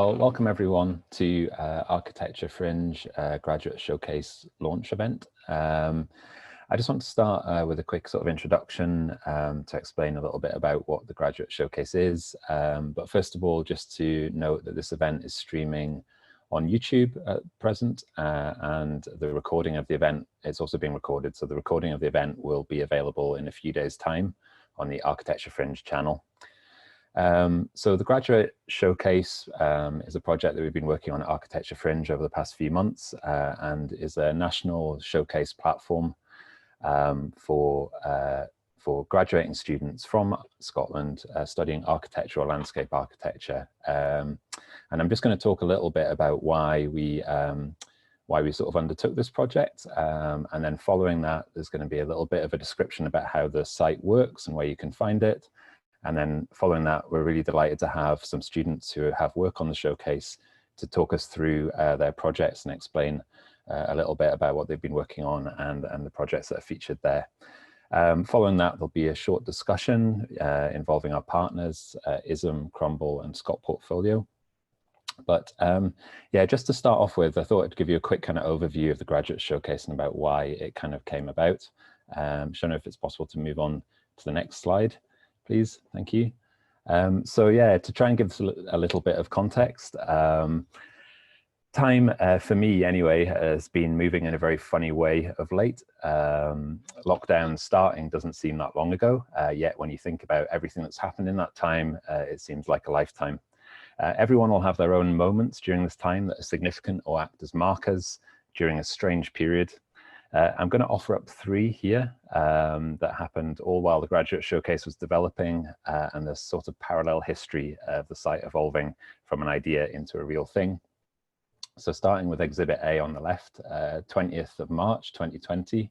Well, welcome everyone to Architecture Fringe Graduate Showcase launch event. I just want to start with a quick sort of introduction to explain a little bit about what the Graduate Showcase is. But first of all, just to note that this event is streaming on YouTube at present, and the recording of the event is also being recorded. So the recording of the event will be available in a few days' time on the Architecture Fringe channel. So the Graduate Showcase is a project that we've been working on at Architecture Fringe over the past few months, and is a national showcase platform for graduating students from Scotland studying architecture or landscape architecture. And I'm just going to talk a little bit about why we sort of undertook this project, and then following that there's going to be a little bit of a description about how the site works and where you can find it. And then following that, we're really delighted to have some students who have work on the showcase to talk us through their projects and explain a little bit about what they've been working on and the projects that are featured there. Following that, there'll be a short discussion involving our partners, ISM, Crumble and Scot Portfolio. But yeah, just to start off with, I thought I'd give you a quick kind of overview of the Graduate Showcase and about why it kind of came about. I don't know if it's possible to move on to the next slide, please. Thank you. So yeah, to try and give a little bit of context, time for me anyway has been moving in a very funny way of late. Lockdown starting doesn't seem that long ago, yet when you think about everything that's happened in that time, it seems like a lifetime. Everyone will have their own moments during this time that are significant or act as markers during a strange period. I'm going to offer up three here that happened all while the Graduate Showcase was developing, and there's sort of parallel history of the site evolving from an idea into a real thing. So starting with Exhibit A on the left, 20th of March 2020,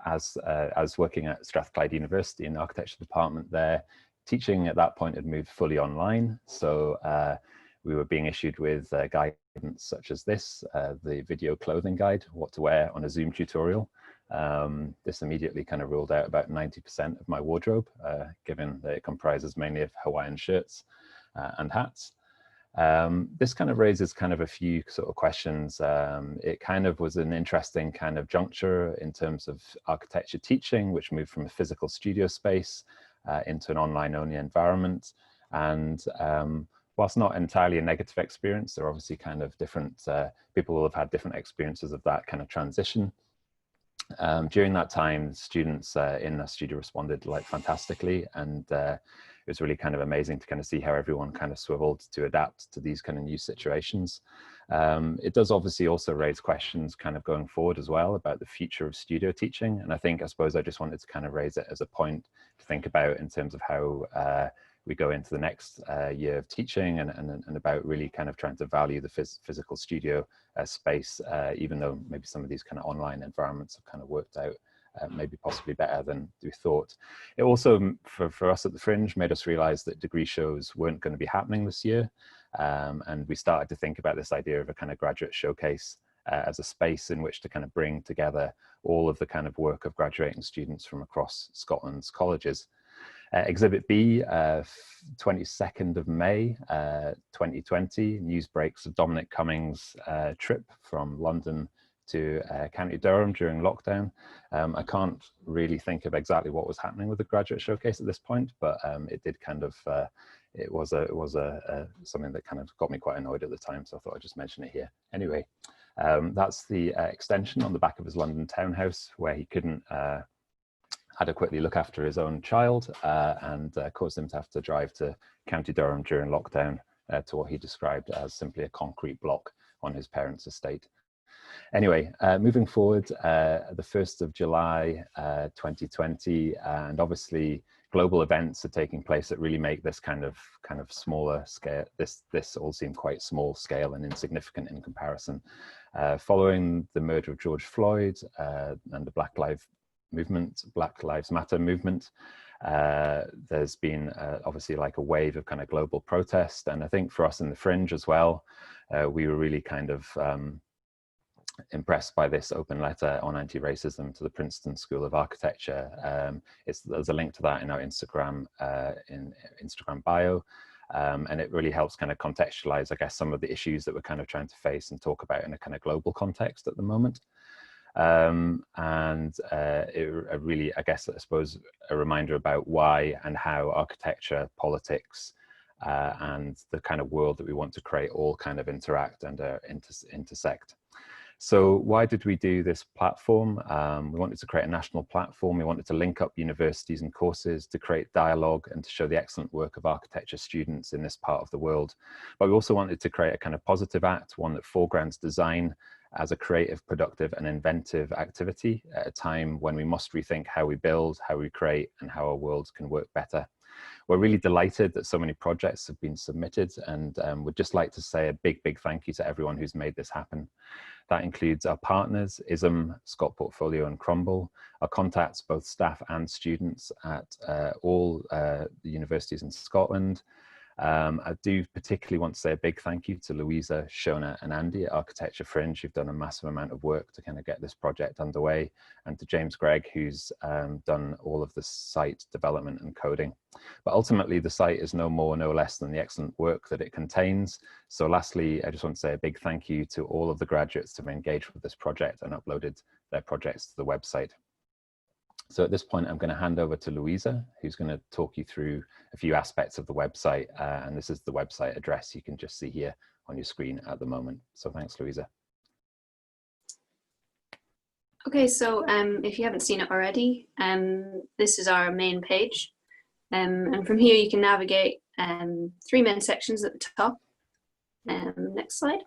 as working at Strathclyde University in the architecture department there, teaching at that point had moved fully online. So we were being issued with guidance such as this, the video clothing guide, what to wear on a Zoom tutorial. This immediately kind of ruled out about 90% of my wardrobe, given that it comprises mainly of Hawaiian shirts and hats. This kind of raises kind of a few sort of questions. It kind of was an interesting kind of juncture in terms of architecture teaching, which moved from a physical studio space into an online-only environment. And whilst not entirely a negative experience, there are obviously kind of different, people will have had different experiences of that kind of transition. During that time, students in the studio responded like fantastically, and it was really kind of amazing to kind of see how everyone kind of swiveled to adapt to these kind of new situations. It does obviously also raise questions kind of going forward as well about the future of studio teaching. And I suppose I just wanted to kind of raise it as a point to think about in terms of how we go into the next year of teaching, and about really kind of trying to value the physical studio space, even though maybe some of these kind of online environments have kind of worked out maybe possibly better than we thought. It also, for us at the Fringe, made us realize that degree shows weren't going to be happening this year. And we started to think about this idea of a kind of graduate showcase as a space in which to kind of bring together all of the kind of work of graduating students from across Scotland's colleges. Exhibit B, 22nd of May 2020, news breaks of Dominic Cummings' trip from London to County Durham during lockdown. I can't really think of exactly what was happening with the Graduate Showcase at this point, but it did kind of, it was something that kind of got me quite annoyed at the time, so I thought I'd just mention it here. Anyway, that's the extension on the back of his London townhouse, where he couldn't adequately look after his own child, and caused him to have to drive to County Durham during lockdown to what he described as simply a concrete block on his parents' estate. Anyway, moving forward, the 1st of July 2020, and obviously global events are taking place that really make this kind of smaller scale. This all seemed quite small scale and insignificant in comparison. Following the murder of George Floyd and the Black Lives Matter movement, there's been obviously like a wave of kind of global protest. And I think for us in the Fringe as well, we were really kind of impressed by this open letter on anti-racism to the Princeton School of Architecture. There's a link to that in our Instagram bio. And it really helps kind of contextualize, I guess, some of the issues that we're kind of trying to face and talk about in a kind of global context at the moment. It really, I guess, I suppose, a reminder about why and how architecture, politics, and the kind of world that we want to create all kind of interact and intersect. So why did we do this platform? We wanted to create a national platform. We wanted to link up universities and courses to create dialogue and to show the excellent work of architecture students in this part of the world. But we also wanted to create a kind of positive act, one that foregrounds design as a creative, productive and inventive activity at a time when we must rethink how we build, how we create and how our worlds can work better. We're really delighted that so many projects have been submitted, and would just like to say a big, big thank you to everyone who's made this happen. That includes our partners, ISM, Scot Portfolio and Crumble, our contacts, both staff and students at all the universities in Scotland. I do particularly want to say a big thank you to Louisa, Shona and Andy at Architecture Fringe, who've done a massive amount of work to kind of get this project underway, and to James Gregg, who's done all of the site development and coding. But ultimately, the site is no more, no less than the excellent work that it contains. So lastly, I just want to say a big thank you to all of the graduates who have engaged with this project and uploaded their projects to the website. So at this point, I'm going to hand over to Louisa, who's going to talk you through a few aspects of the website. And this is the website address you can just see here on your screen at the moment. So thanks, Louisa. Okay, so if you haven't seen it already, this is our main page. And from here, you can navigate 3 main sections at the top. Next slide.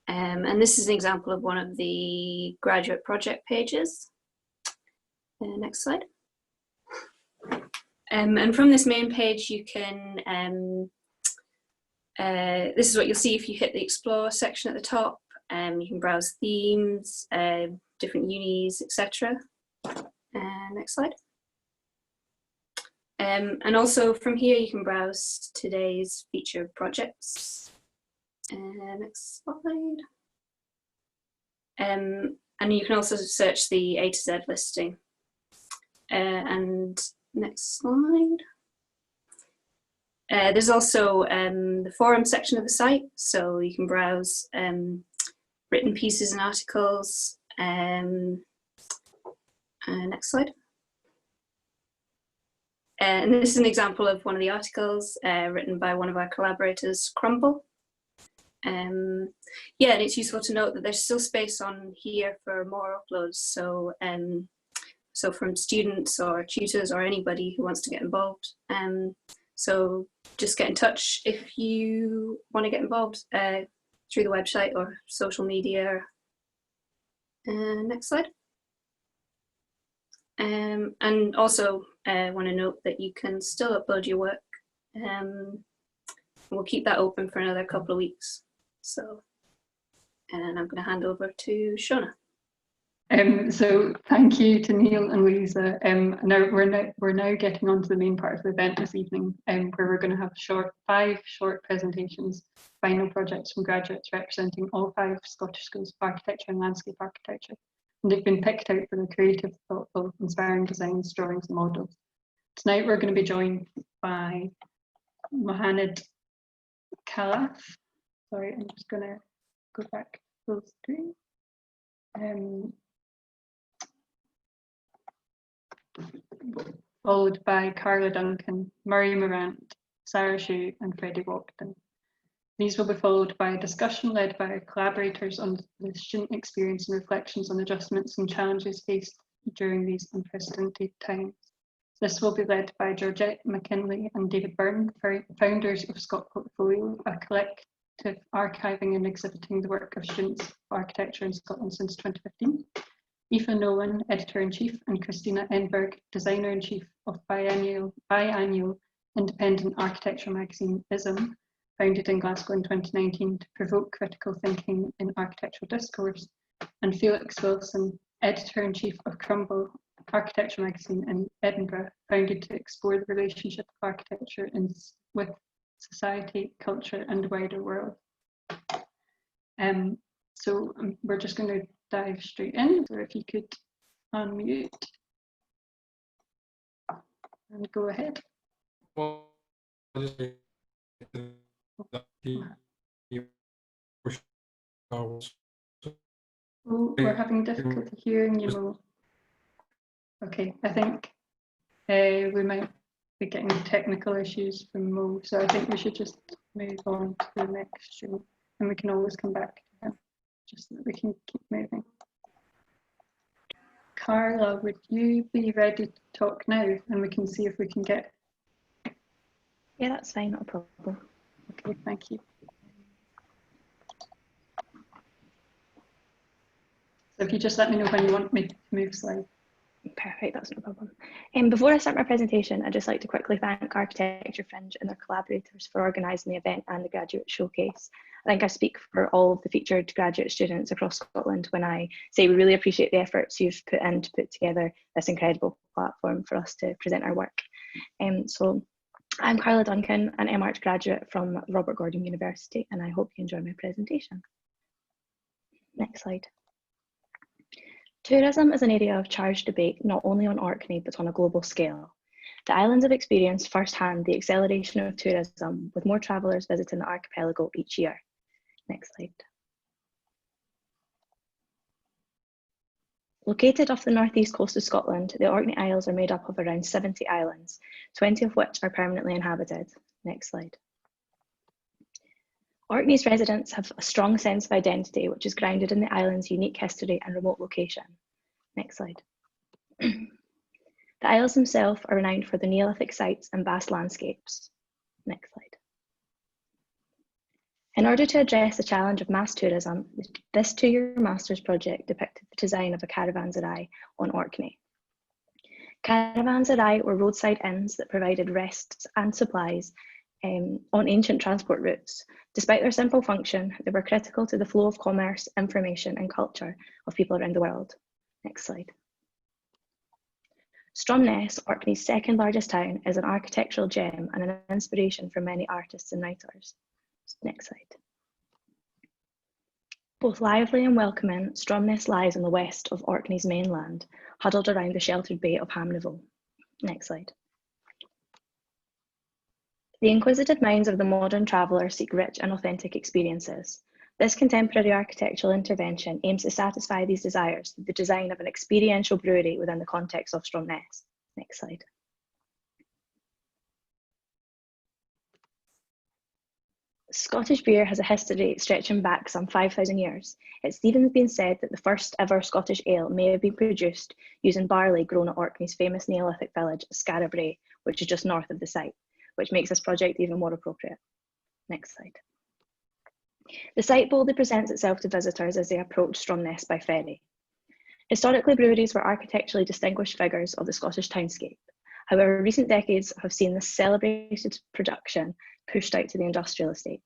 And this is an example of one of the graduate project pages. Next slide. And from this main page, you can, this is what you'll see if you hit the Explore section at the top. You can browse themes, different unis, etc. Next slide. And also from here, you can browse today's featured projects. Next slide. And you can also search the A to Z listing. And next slide. There's also the forum section of the site, so you can browse written pieces and articles. Next slide. And this is an example of one of the articles written by one of our collaborators, Crumble. Yeah, and it's useful to note that there's still space on here for more uploads. So, so from students or tutors or anybody who wants to get involved. So just get in touch if you want to get involved through the website or social media. Next slide. And also want to note that you can still upload your work. We'll keep that open for another couple of weeks. So, and I'm going to hand over to Shona. So thank you to Neil and Louisa. Now we're now getting on to the main part of the event this evening, where we're going to have 5 short presentations, final projects from graduates representing all 5 Scottish schools of architecture and landscape architecture. And they've been picked out for their creative, thoughtful, inspiring designs, drawings and models. Tonight we're going to be joined by Mohannad, Khalaf. Sorry, I'm just going to go back full screen. Followed by Karla, Duncan, Morrant, Sara and Freddie Walkden. These will be followed by a discussion led by our collaborators on the student experience and reflections on adjustments and challenges faced during these unprecedented times. This will be led by Georgette McKinley and David Byrne, founders of Scot Portfolio, a collective archiving and exhibiting the work of students of architecture in Scotland since 2015. Aoife Nolan, Editor-in-Chief, and Christina Enberg, Designer-in-Chief of biannual independent architecture magazine ISM, founded in Glasgow in 2019 to provoke critical thinking in architectural discourse, and Felix Wilson, Editor-in-Chief of Crumble Architecture magazine in Edinburgh, founded to explore the relationship of architecture with society, culture, and the wider world. So we're just going to dive straight in. So if you could unmute and go ahead. Well, Oh, we're having difficulty hearing you, Mo. Okay, I think we might be getting technical issues from Mo, so I think we should just move on to the next show, and we can always come back to him, just so that we can keep moving. Karla, would you be ready to talk now, and we can see if we can get... Yeah, that's fine, not a problem. Okay, thank you. So if you just let me know when you want me to move slide. Perfect, that's no problem. Before I start my presentation, I'd just like to quickly thank Architecture Fringe and their collaborators for organising the event and the graduate showcase. I think I speak for all of the featured graduate students across Scotland when I say we really appreciate the efforts you've put in to put together this incredible platform for us to present our work. So I'm Karla Duncan, an MArch graduate from Robert Gordon University, and I hope you enjoy my presentation. Next slide. Tourism is an area of charged debate not only on Orkney but on a global scale. The islands have experienced firsthand the acceleration of tourism, with more travellers visiting the archipelago each year. Next slide. Located off the northeast coast of Scotland, the Orkney Isles are made up of around 70 islands, 20 of which are permanently inhabited. Next slide. Orkney's residents have a strong sense of identity, which is grounded in the island's unique history and remote location. Next slide. The Isles themselves are renowned for their Neolithic sites and vast landscapes. Next slide. In order to address the challenge of mass tourism, this two-year master's project depicted the design of a caravanserai on Orkney. Caravanserai were roadside inns that provided rests and supplies on ancient transport routes. Despite their simple function, they were critical to the flow of commerce, information, and culture of people around the world. Next slide. Stromness, Orkney's second largest town, is an architectural gem and an inspiration for many artists and writers. Next slide. Both lively and welcoming, Stromness lies in the west of Orkney's mainland, huddled around the sheltered bay of Hamneville. Next slide. The inquisitive minds of the modern traveller seek rich and authentic experiences. This contemporary architectural intervention aims to satisfy these desires through the design of an experiential brewery within the context of Stromness. Next slide. Scottish beer has a history stretching back some 5,000 years. It's even been said that the first ever Scottish ale may have been produced using barley grown at Orkney's famous Neolithic village, Scarabray, which is just north of the site, which makes this project even more appropriate. Next slide. The site boldly presents itself to visitors as they approach Stromness by ferry. Historically, breweries were architecturally distinguished figures of the Scottish townscape. However, recent decades have seen this celebrated production pushed out to the industrial estate.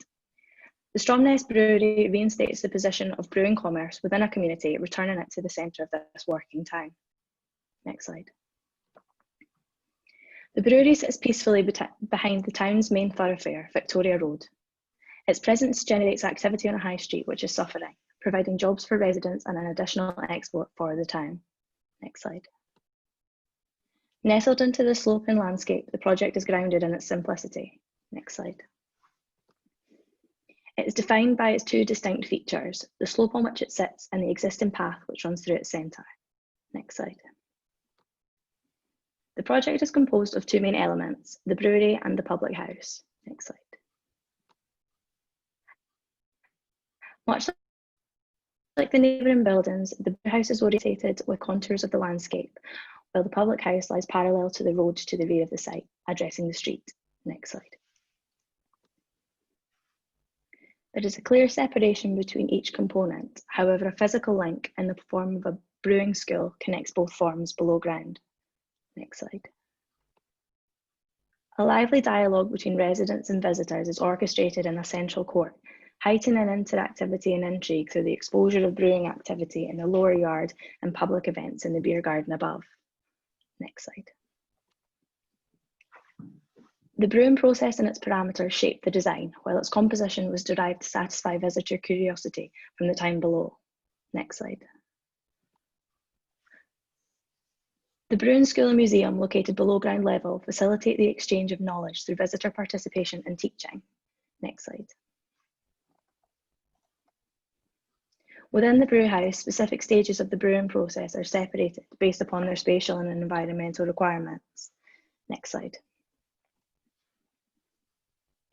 The Stromness Brewery reinstates the position of brewing commerce within a community, returning it to the centre of this working town. Next slide. The brewery sits peacefully behind the town's main thoroughfare, Victoria Road. Its presence generates activity on a high street which is suffering, providing jobs for residents and an additional export for the town. Next slide. Nestled into the sloping landscape, the project is grounded in its simplicity. Next slide. It is defined by its two distinct features, the slope on which it sits and the existing path which runs through its centre. Next slide. The project is composed of two main elements, the brewery and the public house. Next slide. Much like the neighbouring buildings, the brew house is orientated with contours of the landscape, while the public house lies parallel to the road to the rear of the site, addressing the street. Next slide. There is a clear separation between each component. However, a physical link in the form of a brewing school connects both forms below ground. Next slide. A lively dialogue between residents and visitors is orchestrated in a central court, heightening interactivity and intrigue through the exposure of brewing activity in the lower yard and public events in the beer garden above. Next slide. The brewing process and its parameters shaped the design, while its composition was derived to satisfy visitor curiosity from the town below. Next slide. The Bruin School and Museum, located below ground level, facilitate the exchange of knowledge through visitor participation and teaching. Next slide. Within the brew house, specific stages of the brewing process are separated based upon their spatial and environmental requirements. Next slide.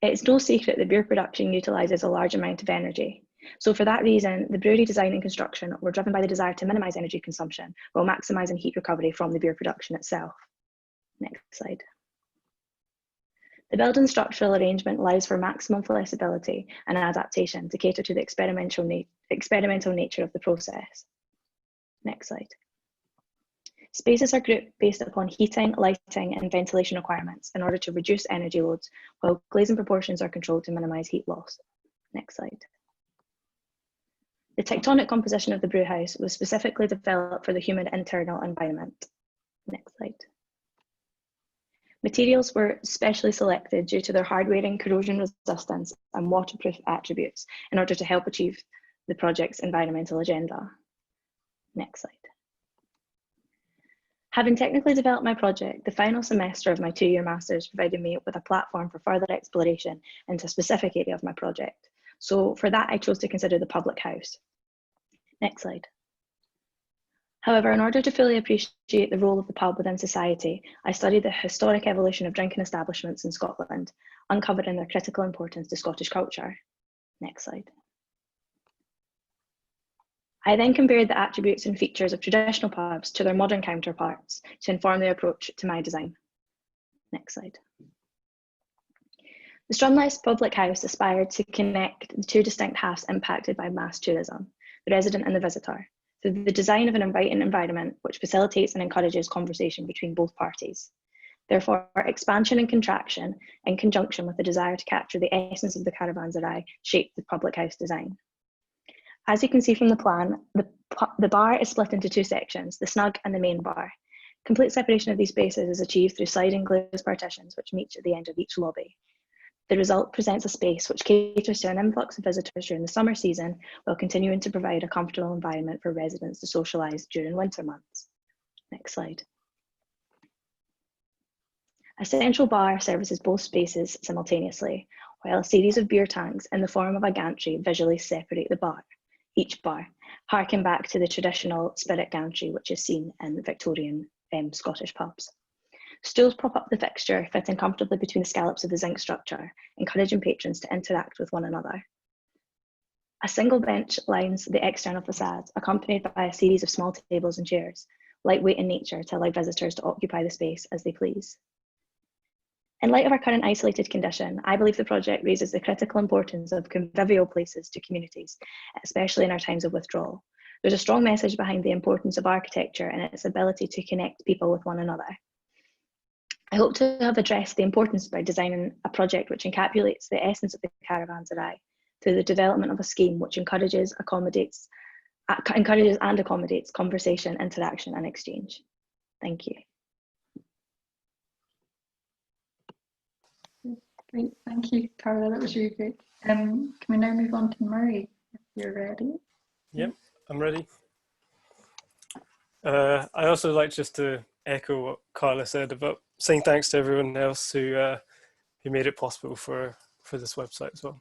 It's no secret that beer production utilises a large amount of energy. So for that reason, the brewery design and construction were driven by the desire to minimise energy consumption while maximising heat recovery from the beer production itself. Next slide. The building structural arrangement allows for maximum flexibility and adaptation to cater to the experimental nature of the process. Next slide. Spaces are grouped based upon heating, lighting and ventilation requirements in order to reduce energy loads, while glazing proportions are controlled to minimise heat loss. Next slide. The tectonic composition of the brewhouse was specifically developed for the humid internal environment. Next slide. Materials were specially selected due to their hard-wearing, corrosion resistance and waterproof attributes in order to help achieve the project's environmental agenda. Next slide. Having technically developed my project, the final semester of my 2-year master's provided me with a platform for further exploration into a specific area of my project. So for that, I chose to consider the public house. Next slide. However, in order to fully appreciate the role of the pub within society, I studied the historic evolution of drinking establishments in Scotland, uncovering their critical importance to Scottish culture. Next slide. I then compared the attributes and features of traditional pubs to their modern counterparts to inform the approach to my design. Next slide. The Strathclyde public house aspired to connect the two distinct halves impacted by mass tourism, the resident and the visitor, through the design of an inviting environment which facilitates and encourages conversation between both parties. Therefore, expansion and contraction, in conjunction with the desire to capture the essence of the caravanserai, shaped the public house design. As you can see from the plan, the bar is split into 2 sections, the snug and the main bar. Complete separation of these spaces is achieved through sliding glazed partitions which meet at the end of each lobby. The result presents a space which caters to an influx of visitors during the summer season while continuing to provide a comfortable environment for residents to socialise during winter months. Next slide. A central bar services both spaces simultaneously, while a series of beer tanks in the form of a gantry visually separate each bar, harking back to the traditional spirit gantry which is seen in Victorian Scottish pubs. Stools prop up the fixture, fitting comfortably between the scallops of the zinc structure, encouraging patrons to interact with one another. A single bench lines the external facade, accompanied by a series of small tables and chairs, lightweight in nature to allow visitors to occupy the space as they please. In light of our current isolated condition, I believe the project raises the critical importance of convivial places to communities, especially in our times of withdrawal. There's a strong message behind the importance of architecture and its ability to connect people with one another. I hope to have addressed the importance by designing a project which encapsulates the essence of the caravanserai through the development of a scheme which encourages and accommodates conversation, interaction and exchange. Thank you. Great, thank you, Karla. That was really great. Can we now move on to Murray, if you're ready? Yep, I'm ready. I also like just to echo what Karla said about saying thanks to everyone else who made it possible for this website as well.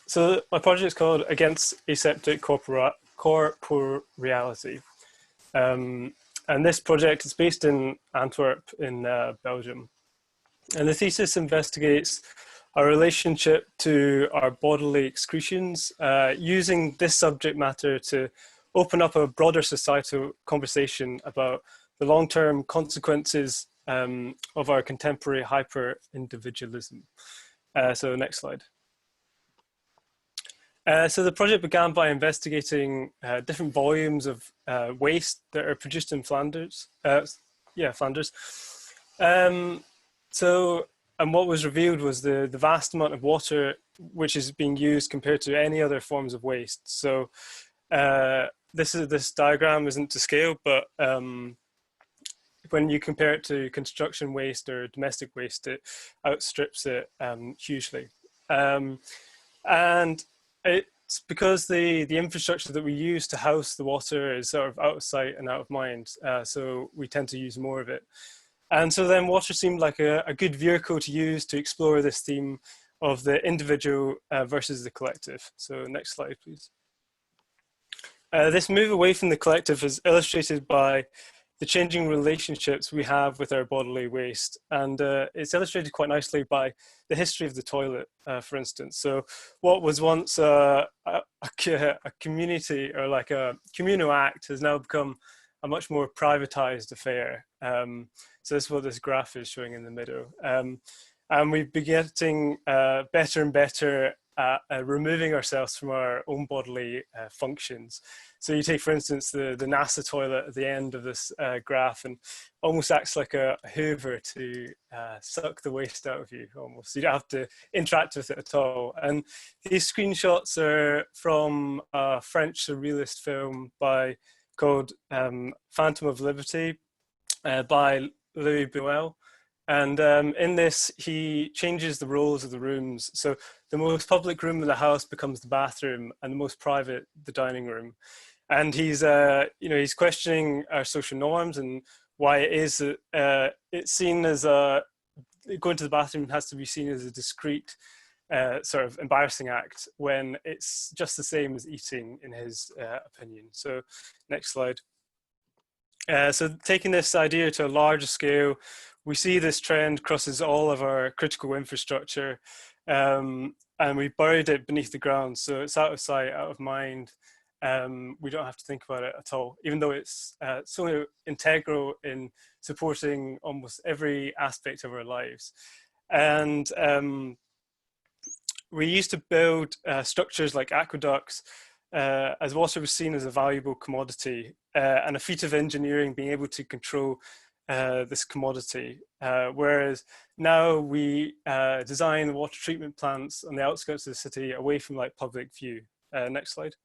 So my project is called Against Aseptic Corporeality. And this project is based in Antwerp in Belgium. And the thesis investigates our relationship to our bodily excretions, using this subject matter to open up a broader societal conversation about the long-term consequences of our contemporary hyper-individualism. So next slide. So the project began by investigating different volumes of waste that are produced in Flanders. Flanders. And what was revealed was the vast amount of water which is being used compared to any other forms of waste. So this diagram isn't to scale, but when you compare it to construction waste or domestic waste, it outstrips it hugely. And it it's because the infrastructure that we use to house the water is sort of out of sight and out of mind, so we tend to use more of it. And so then water seemed like a good vehicle to use to explore this theme of the individual versus the collective. So next slide, please. This move away from the collective is illustrated by the changing relationships we have with our bodily waste. And it's illustrated quite nicely by the history of the toilet, for instance. So what was once a community or like a communal act has now become a much more privatized affair. So this is what this graph is showing in the middle. And we've been getting better and better at removing ourselves from our own bodily functions. So you take, for instance, the NASA toilet at the end of this graph, and almost acts like a hoover to suck the waste out of you, almost. You don't have to interact with it at all. And these screenshots are from a French surrealist film called Phantom of Liberty by Louis Buñuel. And in this, he changes the roles of the rooms. So the most public room of the house becomes the bathroom, and the most private, the dining room. And he's, he's questioning our social norms and why it is that it's seen as going to the bathroom has to be seen as a discrete, sort of embarrassing act when it's just the same as eating, in his opinion. So next slide. So taking this idea to a larger scale, we see this trend crosses all of our critical infrastructure, and we buried it beneath the ground. So it's out of sight, out of mind. We don't have to think about it at all, even though it's so integral in supporting almost every aspect of our lives. And we used to build structures like aqueducts as water was seen as a valuable commodity, and a feat of engineering being able to control this commodity, whereas now we design water treatment plants on the outskirts of the city away from like public view. Next slide.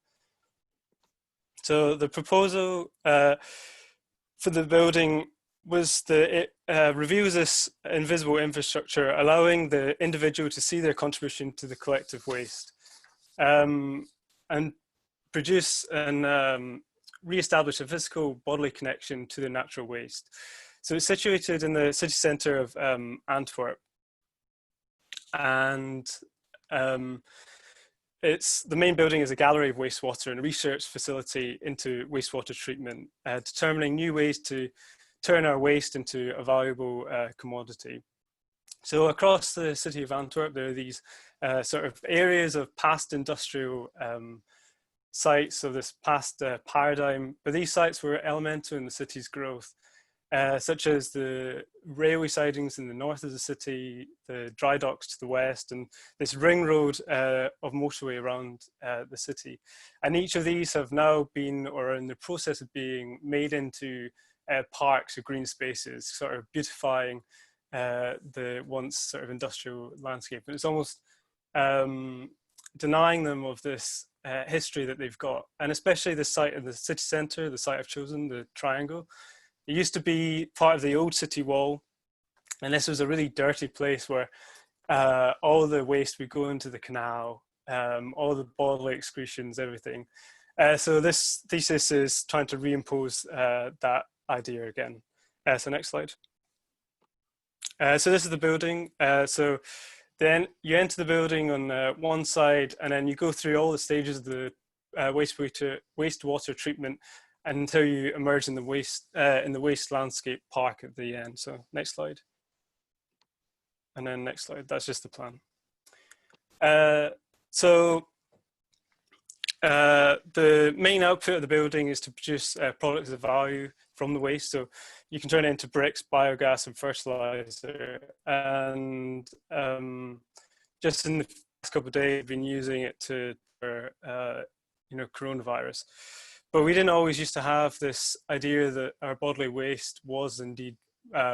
So the proposal for the building was that it reveals this invisible infrastructure, allowing the individual to see their contribution to the collective waste, and produce and re-establish a physical bodily connection to the natural waste. So it's situated in the city centre of Antwerp, and the main building is a gallery of wastewater and a research facility into wastewater treatment, determining new ways to turn our waste into a valuable commodity. So across the city of Antwerp, there are these sort of areas of past industrial sites of this past paradigm, but these sites were elemental in the city's growth, such as the railway sidings in the north of the city, the dry docks to the west, and this ring road of motorway around the city. And each of these have now been, or are in the process of being, made into parks or green spaces, sort of beautifying the once sort of industrial landscape. And it's almost denying them of this history that they've got, and especially the site in the city centre, the site I've chosen, the triangle. It used to be part of the old city wall, and this was a really dirty place where all the waste would go into the canal, all the bodily excretions, everything. So this thesis is trying to reimpose that idea again. So next slide. So this is the building. So then you enter the building on one side, and then you go through all the stages of the wastewater treatment until you emerge in the waste landscape park at the end. So next slide. And then next slide. That's just the plan. So the main output of the building is to produce products of value from the waste. So you can turn it into bricks, biogas, and fertilizer. And just in the past couple of days, I've been using it for coronavirus. But we didn't always used to have this idea that our bodily waste was indeed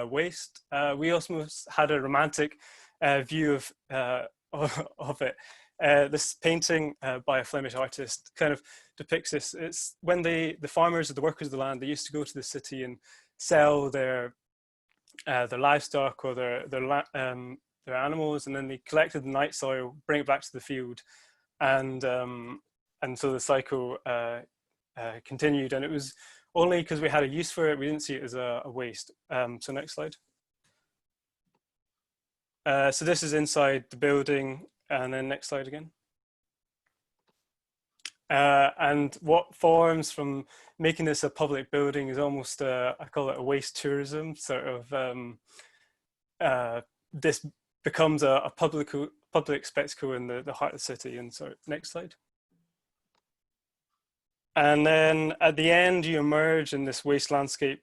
waste. We also had a romantic view of it. This painting by a Flemish artist kind of depicts this. It's when the farmers or the workers of the land, they used to go to the city and sell their livestock or their animals, and then they collected the night soil, bring it back to the field, and and so the cycle continued, and it was only because we had a use for it, we didn't see it as a waste. So next slide. So this is inside the building, and then next slide again. And what forms from making this a public building is almost, I call it a waste tourism, sort of, this becomes a public spectacle in the heart of the city. And so next slide. And then at the end, you emerge in this waste landscape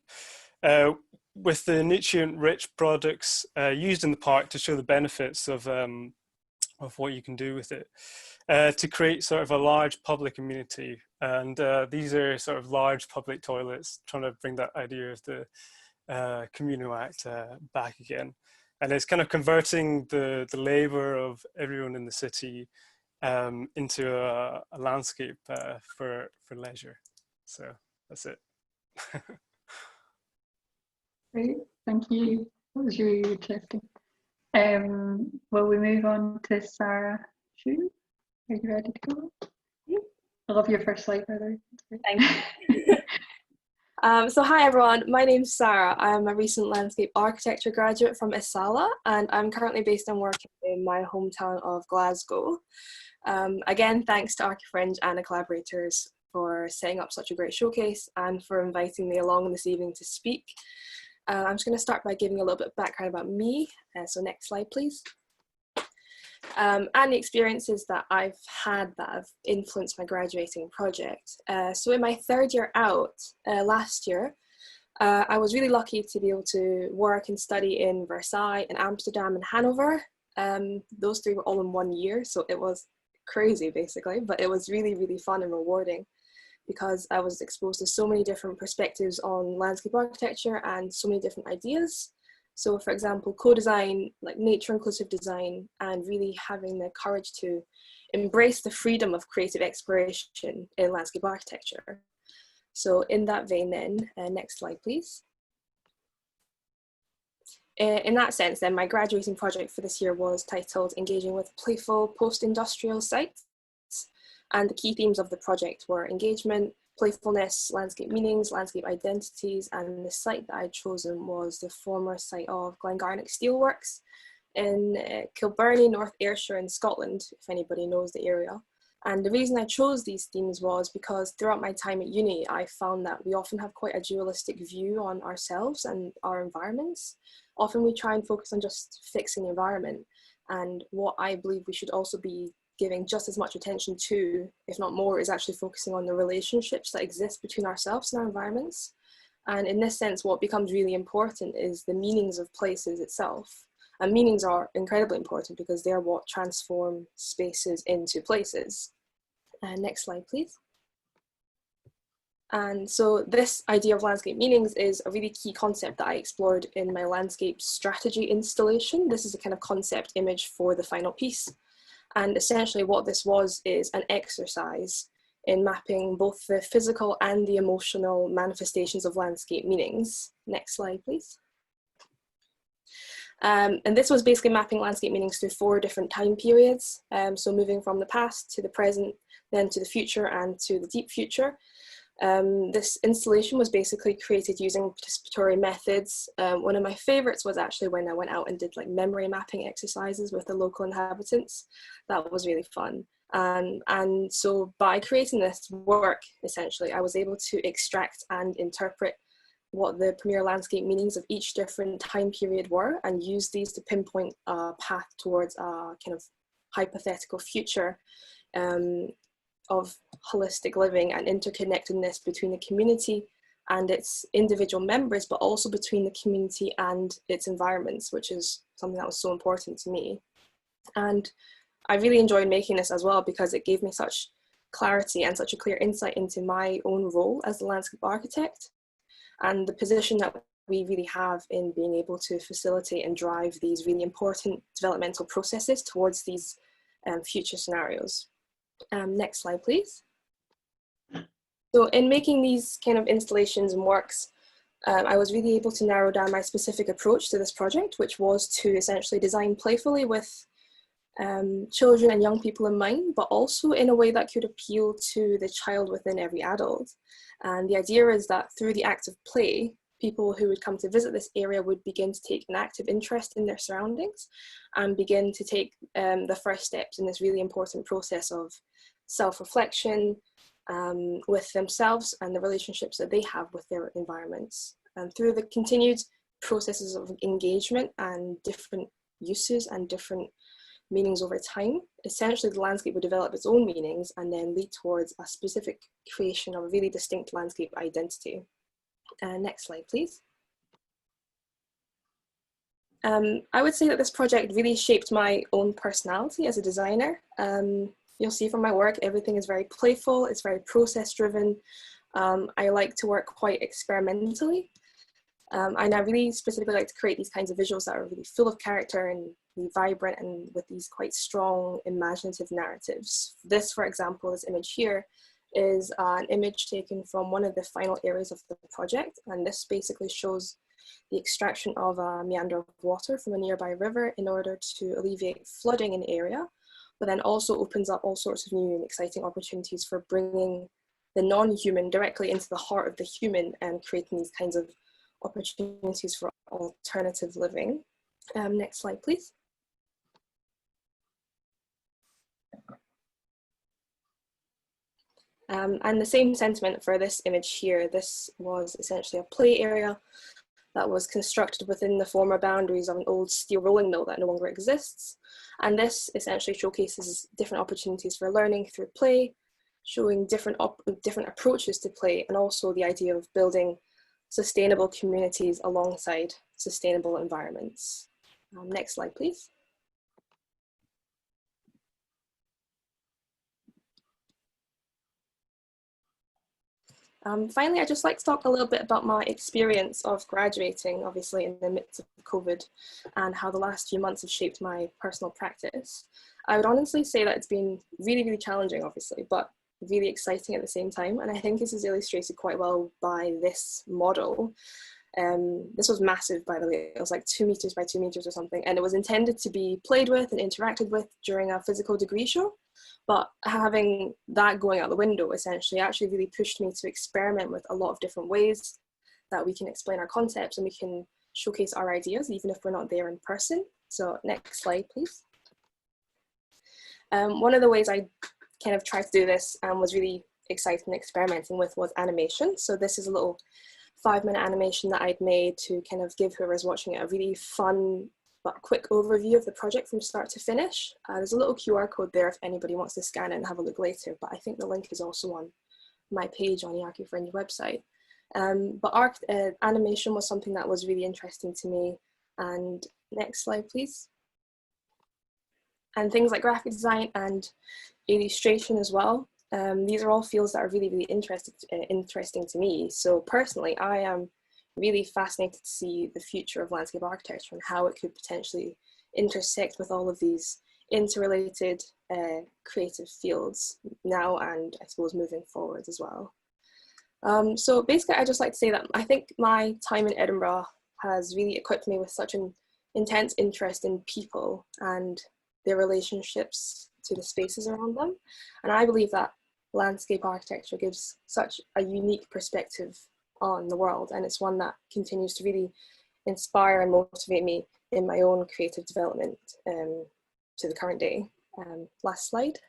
with the nutrient-rich products used in the park to show the benefits of what you can do with it, to create sort of a large public amenity. And these are sort of large public toilets, trying to bring that idea of the communal act back again. And it's kind of converting the labour of everyone in the city into a landscape for leisure. So that's it. Great, thank you. That was really interesting. Will we move on to Sara? Are you ready to go? I love your first slide, by the way. Thank you. So hi everyone, my name's Sara. I'm a recent landscape architecture graduate from ISALA, and I'm currently based and working in my hometown of Glasgow. Again, thanks to Fringe and the collaborators for setting up such a great showcase and for inviting me along this evening to speak. I'm just going to start by giving a little bit of background about me. So next slide, please. And the experiences that I've had that have influenced my graduating project. So in my third year out last year, I was really lucky to be able to work and study in Versailles, in Amsterdam and Hanover. Those three were all in 1 year, so it was crazy basically, but it was really, really fun and rewarding, because I was exposed to so many different perspectives on landscape architecture and so many different ideas. So for example, co-design, like nature inclusive design, and really having the courage to embrace the freedom of creative exploration in landscape architecture. So in that vein then, next slide please. In that sense then, my graduating project for this year was titled Engaging with Playful Post-Industrial Sites. And the key themes of the project were engagement, playfulness, landscape meanings, landscape identities, and the site that I'd chosen was the former site of Glengarnock Steelworks in Kilbirnie, North Ayrshire in Scotland, if anybody knows the area. And the reason I chose these themes was because throughout my time at uni, I found that we often have quite a dualistic view on ourselves and our environments. Often we try and focus on just fixing the environment, and what I believe we should also be giving just as much attention to, if not more, is actually focusing on the relationships that exist between ourselves and our environments. And in this sense, what becomes really important is the meanings of places itself. And meanings are incredibly important because they're what transform spaces into places. Next slide, please. And so this idea of landscape meanings is a really key concept that I explored in my landscape strategy installation. This is a kind of concept image for the final piece. And essentially what this was is an exercise in mapping both the physical and the emotional manifestations of landscape meanings. Next slide, please. And this was basically mapping landscape meanings through 4 different time periods. So moving from the past to the present, then to the future and to the deep future. This installation was basically created using participatory methods. One of my favorites was actually when I went out and did like memory mapping exercises with the local inhabitants. That was really fun. And so by creating this work, essentially, I was able to extract and interpret what the premier landscape meanings of each different time period were, and use these to pinpoint a path towards a kind of hypothetical future of holistic living and interconnectedness between the community and its individual members, but also between the community and its environments, which is something that was so important to me. And I really enjoyed making this as well because it gave me such clarity and such a clear insight into my own role as the landscape architect and the position that we really have in being able to facilitate and drive these really important developmental processes towards these future scenarios. Next slide, please. So in making these kind of installations and works, I was really able to narrow down my specific approach to this project, which was to essentially design playfully with children and young people in mind, but also in a way that could appeal to the child within every adult. And the idea is that through the act of play, people who would come to visit this area would begin to take an active interest in their surroundings and begin to take the first steps in this really important process of self-reflection with themselves and the relationships that they have with their environments. And through the continued processes of engagement and different uses and different meanings over time, essentially the landscape would develop its own meanings and then lead towards a specific creation of a really distinct landscape identity. Next slide, please. I would say that this project really shaped my own personality as a designer. You'll see from my work, everything is very playful, it's very process driven. I like to work quite experimentally. And I really specifically like to create these kinds of visuals that are really full of character and really vibrant and with these quite strong imaginative narratives. This, for example, this image here is an image taken from one of the final areas of the project. And this basically shows the extraction of a meander of water from a nearby river in order to alleviate flooding in the area, but then also opens up all sorts of new and exciting opportunities for bringing the non-human directly into the heart of the human and creating these kinds of opportunities for alternative living. Next slide, please. And the same sentiment for this image here. This was essentially a play area that was constructed within the former boundaries of an old steel rolling mill that no longer exists. And this essentially showcases different opportunities for learning through play, showing different approaches to play, and also the idea of building sustainable communities alongside sustainable environments. Next slide, please. Finally, I'd just like to talk a little bit about my experience of graduating, obviously in the midst of COVID, and how the last few months have shaped my personal practice. I would honestly say that it's been really, really challenging, obviously, but really exciting at the same time. And I think this is illustrated quite well by this model. This was massive, by the way. It was like 2 meters by 2 meters or something. And it was intended to be played with and interacted with during a physical degree show. But having that going out the window essentially actually really pushed me to experiment with a lot of different ways that we can explain our concepts and we can showcase our ideas, even if we're not there in person. So next slide, please. One of the ways I kind of tried to do this and was really excited and experimenting with was animation. So this is a little 5-minute animation that I'd made to kind of give whoever's watching it a really fun but quick overview of the project from start to finish. There's a little QR code there if anybody wants to scan it and have a look later, but I think the link is also on my page on the Archi-Fringe website. But animation was something that was really interesting to me. And next slide, please. And things like graphic design and illustration as well. These are all fields that are really, really interesting to me. So personally, I am really fascinated to see the future of landscape architecture and how it could potentially intersect with all of these interrelated creative fields now and I suppose moving forward as well. So basically, I just like to say that I think my time in Edinburgh has really equipped me with such an intense interest in people and their relationships to the spaces around them. And I believe that landscape architecture gives such a unique perspective on the world, and it's one that continues to really inspire and motivate me in my own creative development to the current day. Last slide.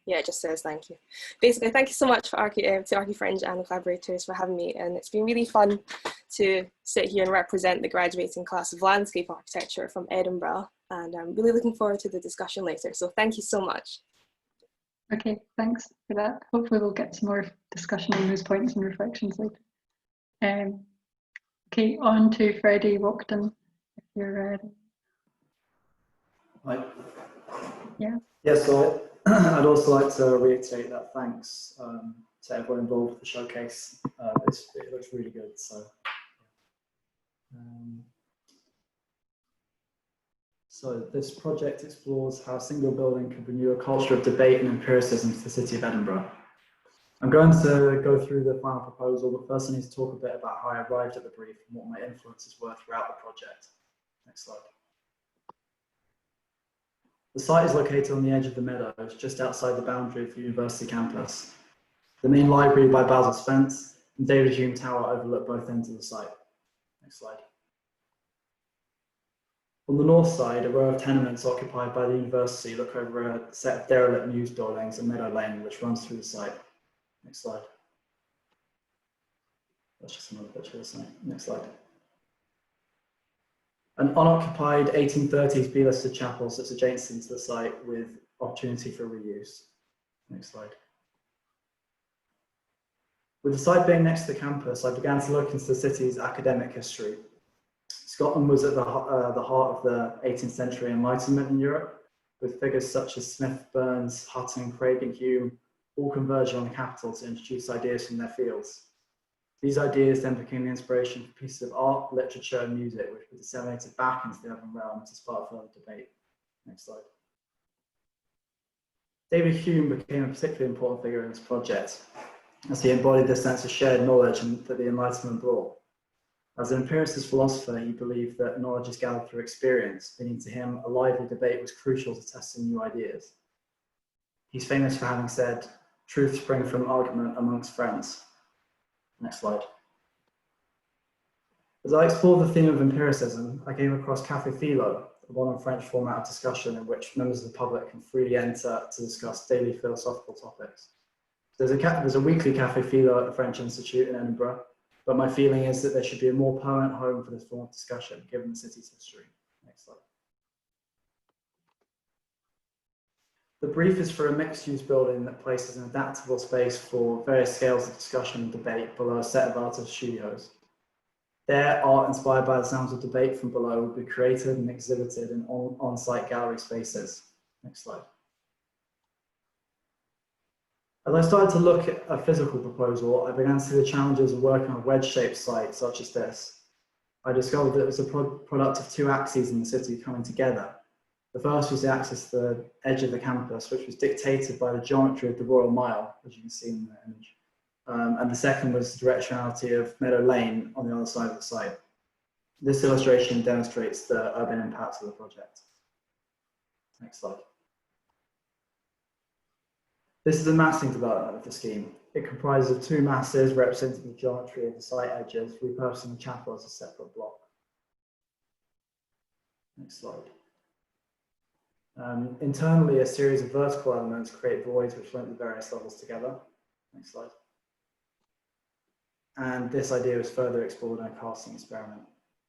Yeah, it just says thank you. Basically, thank you so much to Archi-Fringe and the collaborators for having me, and it's been really fun to sit here and represent the graduating class of landscape architecture from Edinburgh, and I'm really looking forward to the discussion later, so thank you so much. Okay, thanks for that. Hopefully we'll get some more discussion on those points and reflections later. Okay, on to Freddie Walkden, if you're ready. Right. Yeah. Yeah, so I'd also like to reiterate that thanks to everyone involved with the showcase. It looks really good. So, so this project explores how a single building could renew a culture of debate and empiricism to the city of Edinburgh. I'm going to go through the final proposal, but first I need to talk a bit about how I arrived at the brief and what my influences were throughout the project. Next slide. The site is located on the edge of the meadows, just outside the boundary of the university campus. The main library by Basil's fence and David Hume Tower overlook both ends of the site. Next slide. On the north side, a row of tenements occupied by the university look over a set of derelict news buildings and Meadow Lane, which runs through the site. Next slide. That's just another picture of the site. Next slide. An unoccupied 1830s B-listed chapel sits adjacent to the site with opportunity for reuse. Next slide. With the site being next to the campus, I began to look into the city's academic history. Scotland was at the heart of the 18th century Enlightenment in Europe, with figures such as Smith, Burns, Hutton, Craig and Hume all converging on the capital to introduce ideas from their fields. These ideas then became the inspiration for pieces of art, literature and music, which were disseminated back into the urban realm to spark further debate. Next slide. David Hume became a particularly important figure in this project, as he embodied the sense of shared knowledge that the Enlightenment brought. As an empiricist philosopher, he believed that knowledge is gathered through experience, meaning to him a lively debate was crucial to testing new ideas. He's famous for having said, "Truth springs from argument amongst friends." Next slide. As I explored the theme of empiricism, I came across Café Philo, a modern French format of discussion in which members of the public can freely enter to discuss daily philosophical topics. There's a weekly Café Philo at the French Institute in Edinburgh, but my feeling is that there should be a more permanent home for this form of discussion, given the city's history. Next slide. The brief is for a mixed-use building that places an adaptable space for various scales of discussion and debate below a set of artist studios. There, art inspired by the sounds of debate from below will be created and exhibited in on-site gallery spaces. Next slide. As I started to look at a physical proposal, I began to see the challenges of working on a wedge-shaped site such as this. I discovered that it was a product of two axes in the city coming together. The first was the axis to the edge of the campus, which was dictated by the geometry of the Royal Mile, as you can see in the image. And the second was the directionality of Meadow Lane on the other side of the site. This illustration demonstrates the urban impacts of the project. Next slide. This is a massing development of the scheme. It comprises of two masses representing the geometry of the site edges, repurposing the chapel as a separate block. Next slide. Internally, a series of vertical elements create voids which link the various levels together. Next slide. And this idea was further explored in a casting experiment.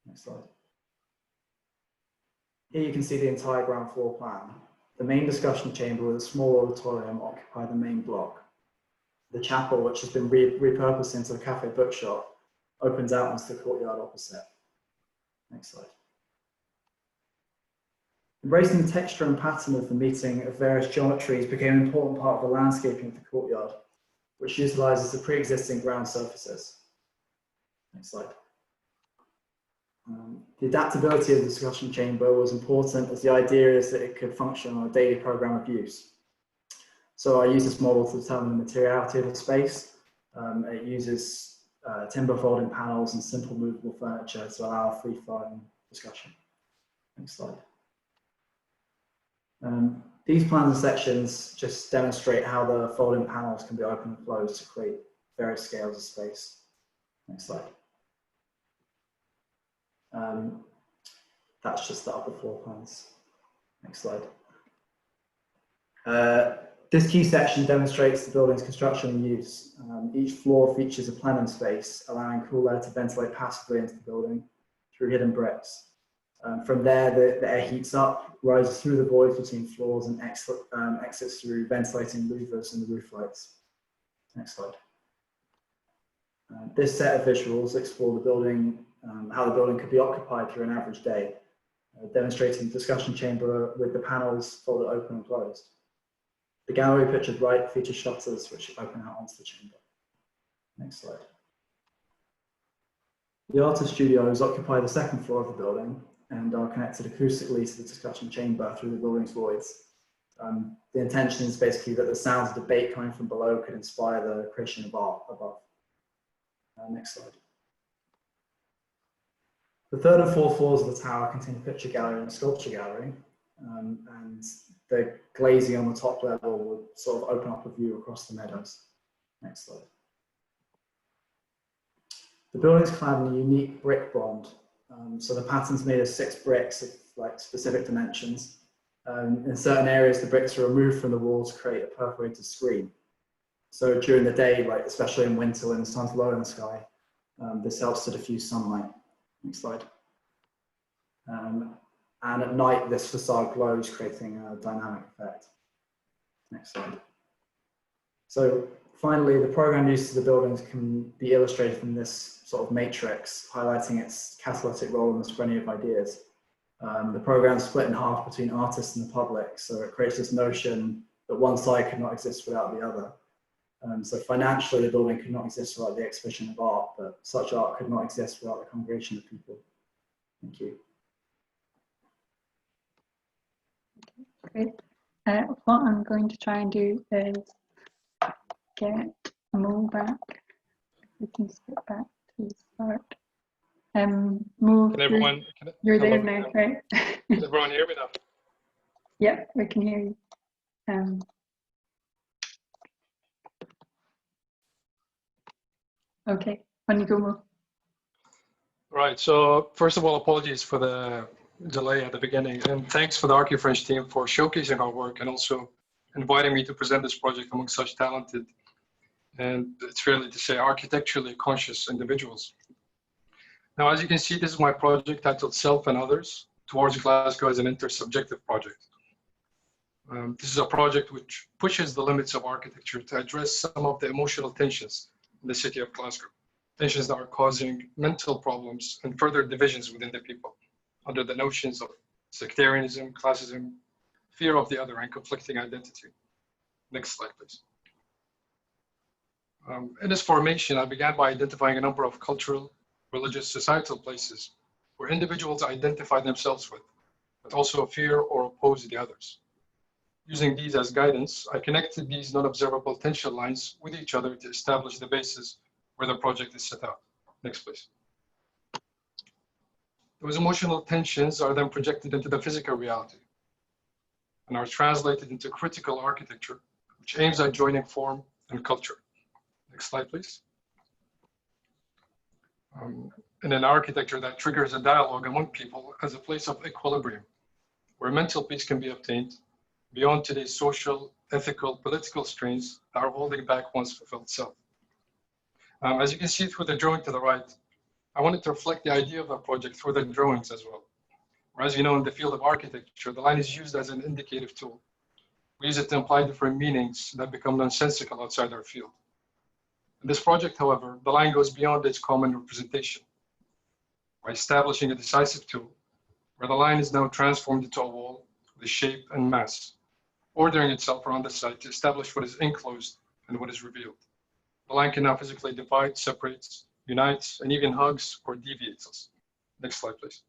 Next slide. Here you can see the entire ground floor plan. The main discussion chamber with a small auditorium occupy the main block. The chapel, which has been repurposed into a cafe bookshop, opens out onto the courtyard opposite. Next slide. Embracing the texture and pattern of the meeting of various geometries became an important part of the landscaping of the courtyard, which utilizes the pre-existing ground surfaces. Next slide. The adaptability of the discussion chamber was important, as the idea is that it could function on a daily program of use. So I use this model to determine the materiality of the space. It uses timber folding panels and simple movable furniture to allow a free-flowing discussion. Next slide. These plans and sections just demonstrate how the folding panels can be opened and closed to create various scales of space. Next slide. That's just the upper floor plans. Next slide. This key section demonstrates the building's construction and use. Each floor features a plenum space, allowing cool air to ventilate passively into the building through hidden bricks. From there, the air heats up, rises through the voids between floors, and exits through ventilating louvers and the roof lights. Next slide. This set of visuals explore the building, how the building could be occupied through an average day, demonstrating the discussion chamber with the panels folded open and closed. The gallery pictured right features shutters which open out onto the chamber. Next slide. The artist studios occupy the second floor of the building and are connected acoustically to the discussion chamber through the building's voids. The intention is basically that the sounds of debate coming from below could inspire the creation of art above. Next slide. The third and fourth floors of the tower contain a picture gallery and a sculpture gallery, and the glazing on the top level would sort of open up a view across the meadows. Next slide. The building's clad in a unique brick bond. So the pattern's made of 6 bricks of like specific dimensions. In certain areas, the bricks are removed from the wall to create a perforated screen. So during the day, like especially in winter when the sun's low in the sky, this helps to diffuse sunlight. Next slide. And at night, this facade glows, creating a dynamic effect. Next slide. So finally, the program use of the buildings can be illustrated in this sort of matrix, highlighting its catalytic role in the spreading of ideas. The program is split in half between artists and the public, so it creates this notion that one side could not exist without the other. So financially, the building could not exist without the exhibition of art, but such art could not exist without the congregation of people. Thank you. Great. What I'm going to try and do is get Mo back. We can skip back to the start. Mo, you're there now, right? Can everyone hear me now? Yeah, we can hear you. Okay, on you go, Mo. Right, so first of all, apologies for the delay at the beginning, and thanks for the ArchiFringe team for showcasing our work and also inviting me to present this project among such talented and, it's fairly to say, architecturally conscious individuals. Now, as you can see, this is my project titled Self and Others Towards Glasgow as an Intersubjective Project. This is a project which pushes the limits of architecture to address some of the emotional tensions in the city of Glasgow, tensions that are causing mental problems and further divisions within the people under the notions of sectarianism, classism, fear of the other, and conflicting identity. Next slide, please. In this formation, I began by identifying a number of cultural, religious, societal places where individuals identify themselves with, but also fear or oppose the others. Using these as guidance, I connected these non-observable tension lines with each other to establish the basis where the project is set out. Next, please. Those emotional tensions are then projected into the physical reality and are translated into critical architecture, which aims at joining form and culture. Next slide, please. In an architecture that triggers a dialogue among people as a place of equilibrium, where mental peace can be obtained beyond today's social, ethical, political strains that are holding back one's fulfilled self. As you can see through the drawing to the right, I wanted to reflect the idea of the project through the drawings as well. Or as you know, in the field of architecture, the line is used as an indicative tool. We use it to imply different meanings that become nonsensical outside our field. In this project, however, the line goes beyond its common representation by establishing a decisive tool where the line is now transformed into a wall with shape and mass, ordering itself around the site to establish what is enclosed and what is revealed. The line can now physically divide, separates, unites, and even hugs or deviates us. Next slide, please.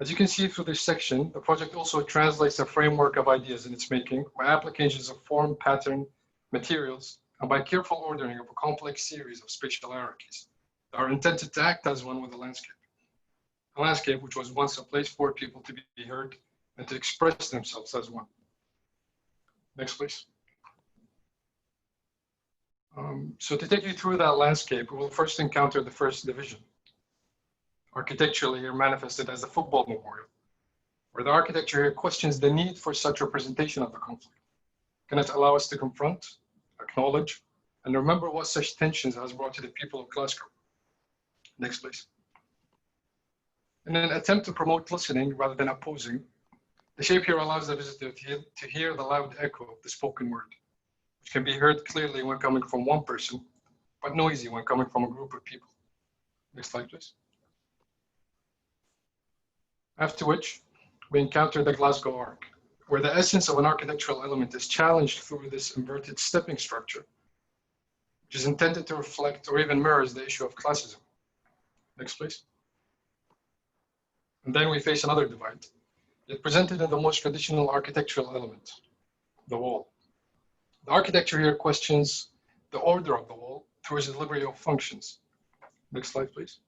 As you can see through this section, the project also translates a framework of ideas in its making by applications of form, pattern, materials, and by careful ordering of a complex series of spatial hierarchies that are intended to act as one with the landscape. A landscape which was once a place for people to be heard and to express themselves as one. Next, please. So to take you through that landscape, we will first encounter the first division, architecturally here manifested as the football memorial, where the architecture here questions the need for such representation of the conflict. Can it allow us to confront, acknowledge, and remember what such tensions has brought to the people of Glasgow? Next, please. In an attempt to promote listening rather than opposing, the shape here allows the visitor to hear the loud echo of the spoken word, which can be heard clearly when coming from one person, but noisy when coming from a group of people. Next slide, please. After which, we encounter the Glasgow Arc, where the essence of an architectural element is challenged through this inverted stepping structure, which is intended to reflect or even mirrors the issue of classism. Next, please. And then we face another divide, yet presented in the most traditional architectural element, the wall. The architecture here questions the order of the wall through its delivery of functions. Next slide, please.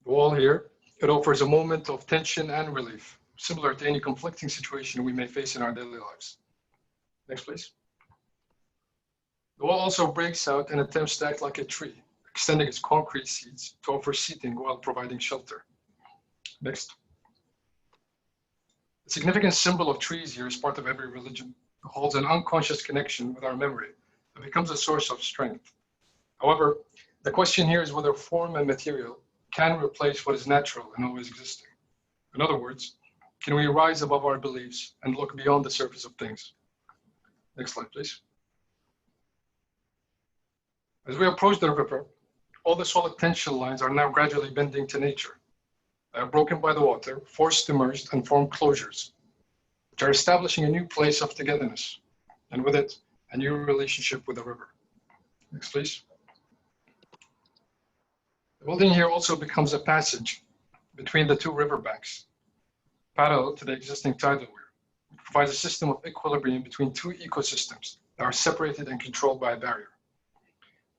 The wall here It offers a moment of tension and relief, similar to any conflicting situation we may face in our daily lives. Next, please. The wall also breaks out and attempts to act like a tree, extending its concrete seeds to offer seating while providing shelter. Next. The significant symbol of trees here is part of every religion. It holds an unconscious connection with our memory. It becomes a source of strength. However, the question here is whether form and material can replace what is natural and always existing. In other words, can we rise above our beliefs and look beyond the surface of things? Next slide, please. As we approach the river, all the solid tension lines are now gradually bending to nature. They are broken by the water, forced to merge and form closures, which are establishing a new place of togetherness, and with it, a new relationship with the river. Next, please. The building here also becomes a passage between the two riverbanks, parallel to the existing tidal weir, which provides a system of equilibrium between two ecosystems that are separated and controlled by a barrier.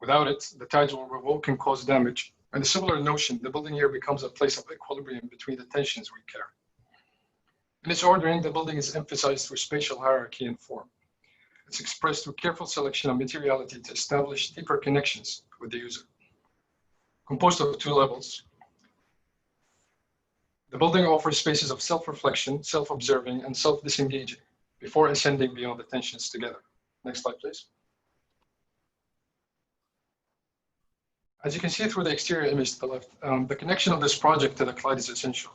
Without it, the tides will revoke and cause damage. And a similar notion, the building here becomes a place of equilibrium between the tensions we carry. In its ordering, the building is emphasized through spatial hierarchy and form. It's expressed through careful selection of materiality to establish deeper connections with the user. Composed of two levels, the building offers spaces of self-reflection, self-observing, and self-disengaging before ascending beyond the tensions together. Next slide, please. As you can see through the exterior image to the left, the connection of this project to the Clyde is essential.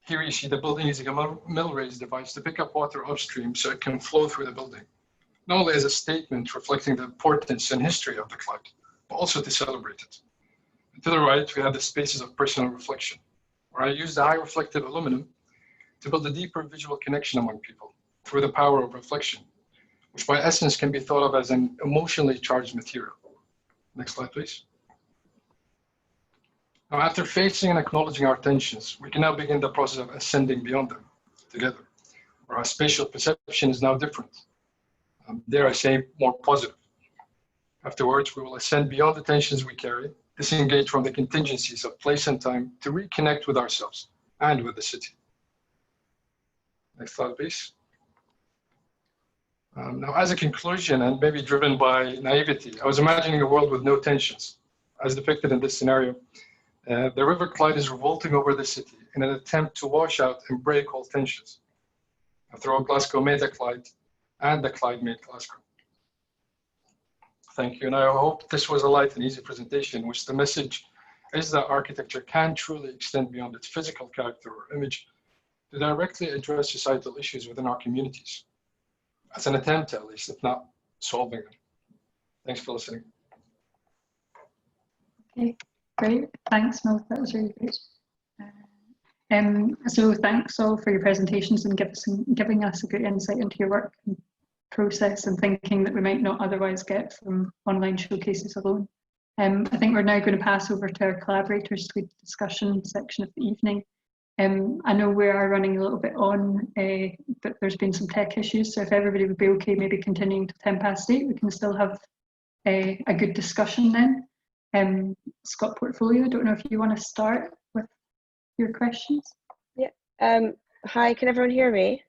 Here you see the building using a mill raise device to pick up water upstream so it can flow through the building, not only as a statement reflecting the importance and history of the Clyde, but also to celebrate it. And to the right, we have the spaces of personal reflection, where I used the high reflective aluminum to build a deeper visual connection among people through the power of reflection, which by essence can be thought of as an emotionally charged material. Next slide, please. Now, after facing and acknowledging our tensions, we can now begin the process of ascending beyond them together, where our spatial perception is now different. Dare I say, more positive. Afterwards, we will ascend beyond the tensions we carry, disengage from the contingencies of place and time to reconnect with ourselves and with the city. Next slide, please. Now, as a conclusion, and maybe driven by naivety, I was imagining a world with no tensions. As depicted in this scenario, the River Clyde is revolting over the city in an attempt to wash out and break all tensions. After all, Glasgow made the Clyde, and the Clyde made Glasgow. Thank you, and I hope this was a light and easy presentation, in which the message is that architecture can truly extend beyond its physical character or image to directly address societal issues within our communities. As an attempt, at least, if not solving them. Thanks for listening. Okay, great. Thanks, Mel. That was really great. So thanks all for your presentations and giving us a good insight into your work and process and thinking that we might not otherwise get from online showcases alone. I think we're now going to pass over to our collaborators to the discussion section of the evening. I know we are running a little bit on, but there's been some tech issues, so if everybody would be okay maybe continuing to 8:10, we can still have a good discussion then. Scot Portfolio, I don't know if you want to start with your questions. Yeah. Hi, can everyone hear me?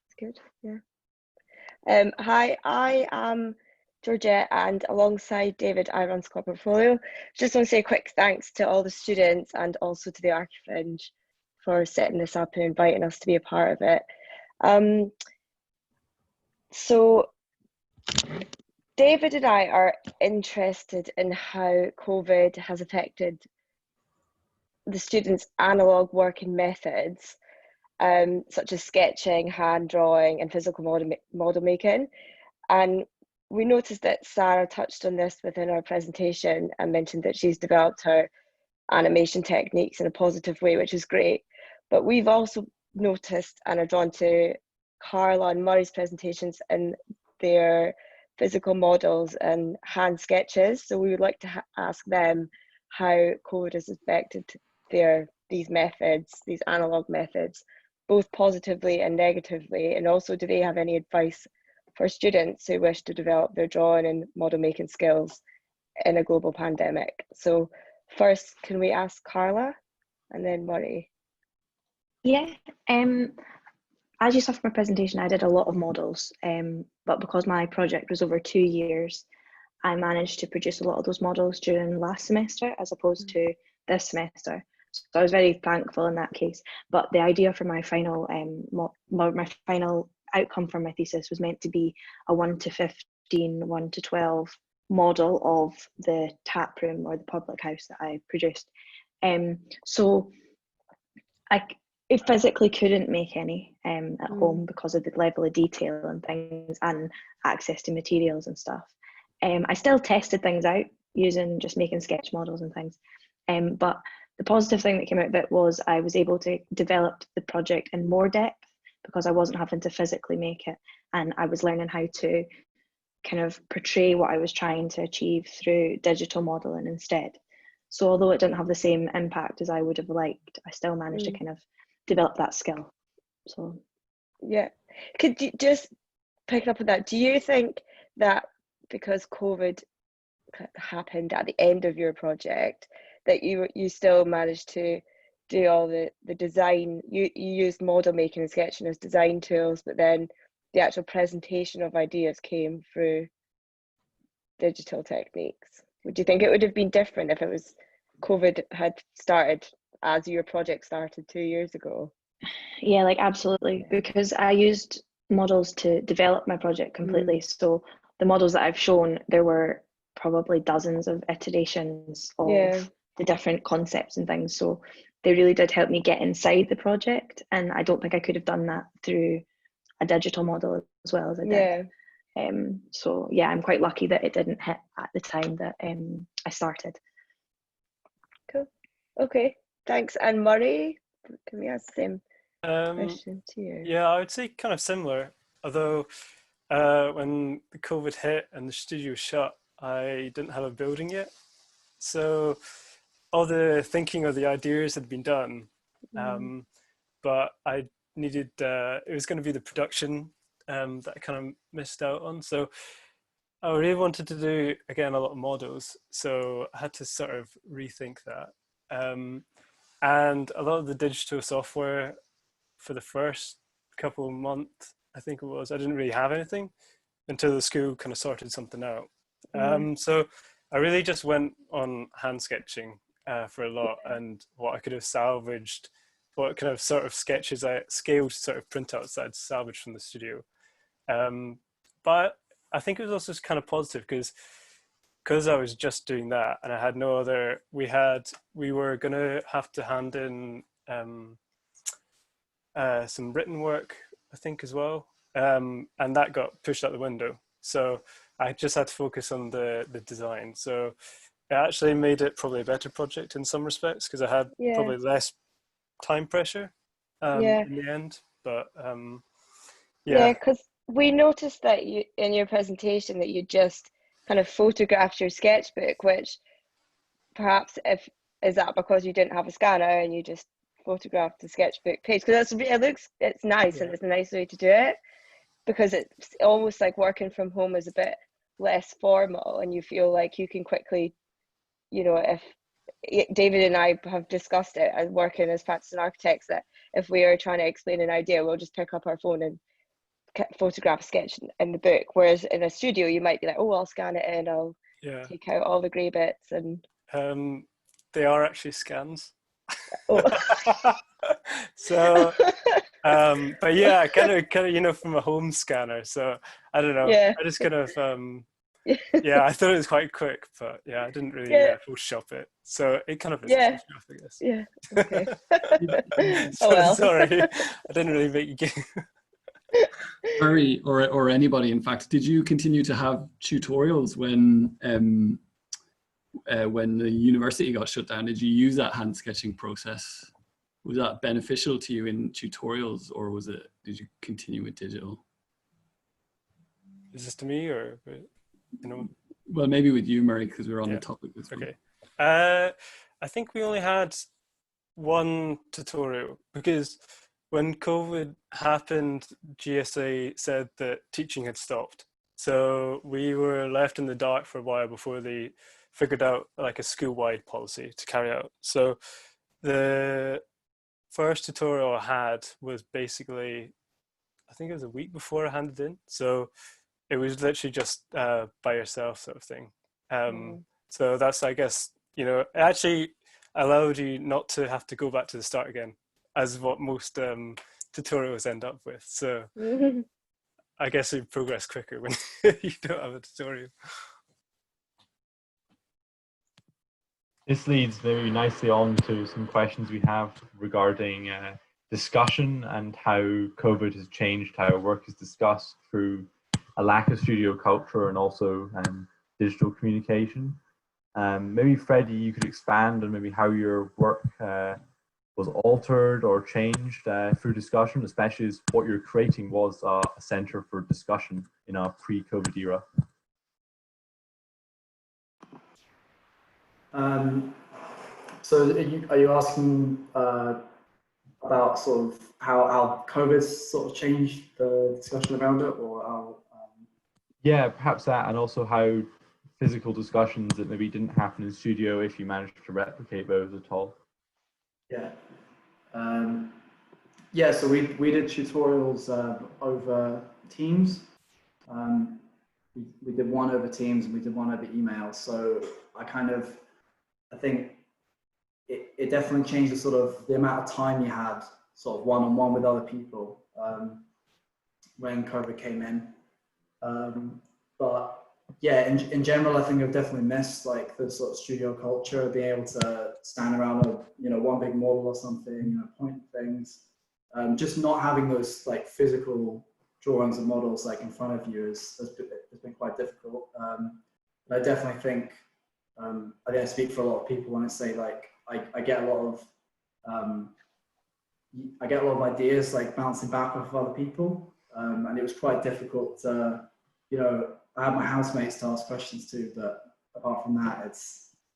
It's good, yeah. Hi, I am Georgette, and alongside David, I run Scot Portfolio. Just want to say a quick thanks to all the students and also to the Fringe for setting this up and inviting us to be a part of it. So David and I are interested in how COVID has affected the students' analogue working methods, such as sketching, hand drawing, and physical model making. And we noticed that Sara touched on this within our presentation and mentioned that she's developed her animation techniques in a positive way, which is great. But we've also noticed and are drawn to Karla and Murray's presentations in their physical models and hand sketches. So we would like to ask them how COVID has affected these methods, these analogue methods, both positively and negatively. And also, do they have any advice for students who wish to develop their drawing and model making skills in a global pandemic? So first, can we ask Karla? and then Murray. Yeah, as you saw from my presentation, I did a lot of models, but because my project was over 2 years, I managed to produce a lot of those models during last semester as opposed to this semester. So I was very thankful in that case. But the idea for my final my final outcome for my thesis was meant to be a 1 to 15, 1 to 12 model of the tap room or the public house that I produced. So I physically couldn't make any at home because of the level of detail and things and access to materials and stuff. I still tested things out using just making sketch models and things. But the positive thing that came out of it was I was able to develop the project in more depth because I wasn't having to physically make it, and I was learning how to kind of portray what I was trying to achieve through digital modeling instead. So although it didn't have the same impact as I would have liked, I still managed to kind of develop that skill. So yeah, could you just pick up on that? Do you think that because COVID happened at the end of your project, that you still managed to do all the design? You used model making and sketching as design tools, but then the actual presentation of ideas came through digital techniques. Would you think it would have been different if it was COVID had started as your project started 2 years ago? Yeah, like absolutely, because I used models to develop my project completely. So the models that I've shown, there were probably dozens of iterations of the different concepts and things. So they really did help me get inside the project, and I don't think I could have done that through a digital model as well as I did. So yeah, I'm quite lucky that it didn't hit at the time that I started. Cool. Okay, thanks. And Murray, can we ask the same question to you? Yeah, I would say kind of similar, although when the COVID hit and the studio shut, I didn't have a building yet. So all the thinking of the ideas had been done, but I needed, it was going to be the production that I kind of missed out on. So I really wanted to do, again, a lot of models. So I had to sort of rethink that. And a lot of the digital software for the first couple of months, I think it was, I didn't really have anything until the school kind of sorted something out. So I really just went on hand sketching for a lot, and what I could have salvaged, what kind of sort of sketches I scaled sort of printouts that I'd salvaged from the studio. But I think it was also kind of positive because I was just doing that and I had no other, we were gonna have to hand in some written work, I think, as well. And that got pushed out the window. So I just had to focus on the design. So it actually made it probably a better project in some respects because I had probably less time pressure in the end. But yeah, because we noticed that you in your presentation that you just kind of photographed your sketchbook, which perhaps is that because you didn't have a scanner and you just photographed the sketchbook page? Because it's nice and it's a nice way to do it, because it's almost like working from home is a bit less formal and you feel like you can quickly, you know, if David and I have discussed it as working as practicing architects, that if we are trying to explain an idea, we'll just pick up our phone and photograph a sketch in the book, whereas in a studio you might be like, oh, I'll scan it in, I'll take out all the grey bits. And they are actually scans. So but yeah, kind of you know, from a home scanner, so I don't know, I just kind of I thought it was quite quick, but I didn't really Photoshop it, so it kind of is Photoshop, I guess. Okay. So, oh well. Sorry, I didn't really make you game. Murray, or anybody, in fact, did you continue to have tutorials when the university got shut down? Did you use that hand sketching process? Was that beneficial to you in tutorials, or did you continue with digital? Is this to me, or you know? Well, maybe with you, Murray, because we're on the topic this week. Okay. I think we only had one tutorial because when COVID happened, GSA said that teaching had stopped. So we were left in the dark for a while before they figured out like a school-wide policy to carry out. So The first tutorial I had was basically, I think it was a week before I handed in. So it was literally just by yourself sort of thing. So that's, I guess, you know, it actually allowed you not to have to go back to the start again, as what most tutorials end up with. So I guess you progress quicker when you don't have a tutorial. This leads very nicely on to some questions we have regarding discussion and how COVID has changed how work is discussed through a lack of studio culture and also digital communication. Maybe Freddie, you could expand on maybe how your work was altered or changed through discussion, especially as what you're creating was a centre for discussion in our pre-COVID era. So are you asking about sort of how COVID's sort of changed the discussion around it, or how? Yeah, perhaps that, and also how physical discussions that maybe didn't happen in studio, if you managed to replicate those at all. Yeah. Yeah, so we did tutorials over Teams. We did one over Teams and we did one over email. So I think it definitely changed the sort of the amount of time you had sort of one-on-one with other people when COVID came in. But yeah, in general, I think I've definitely missed like the sort of studio culture, being able to stand around one big model or something, point things. Just not having those like physical drawings and models like in front of you has been quite difficult. But I definitely think I speak for a lot of people when I say like I get a lot of ideas like bouncing back off of other people, and it was quite difficult to, I had my housemates to ask questions to, but apart from that,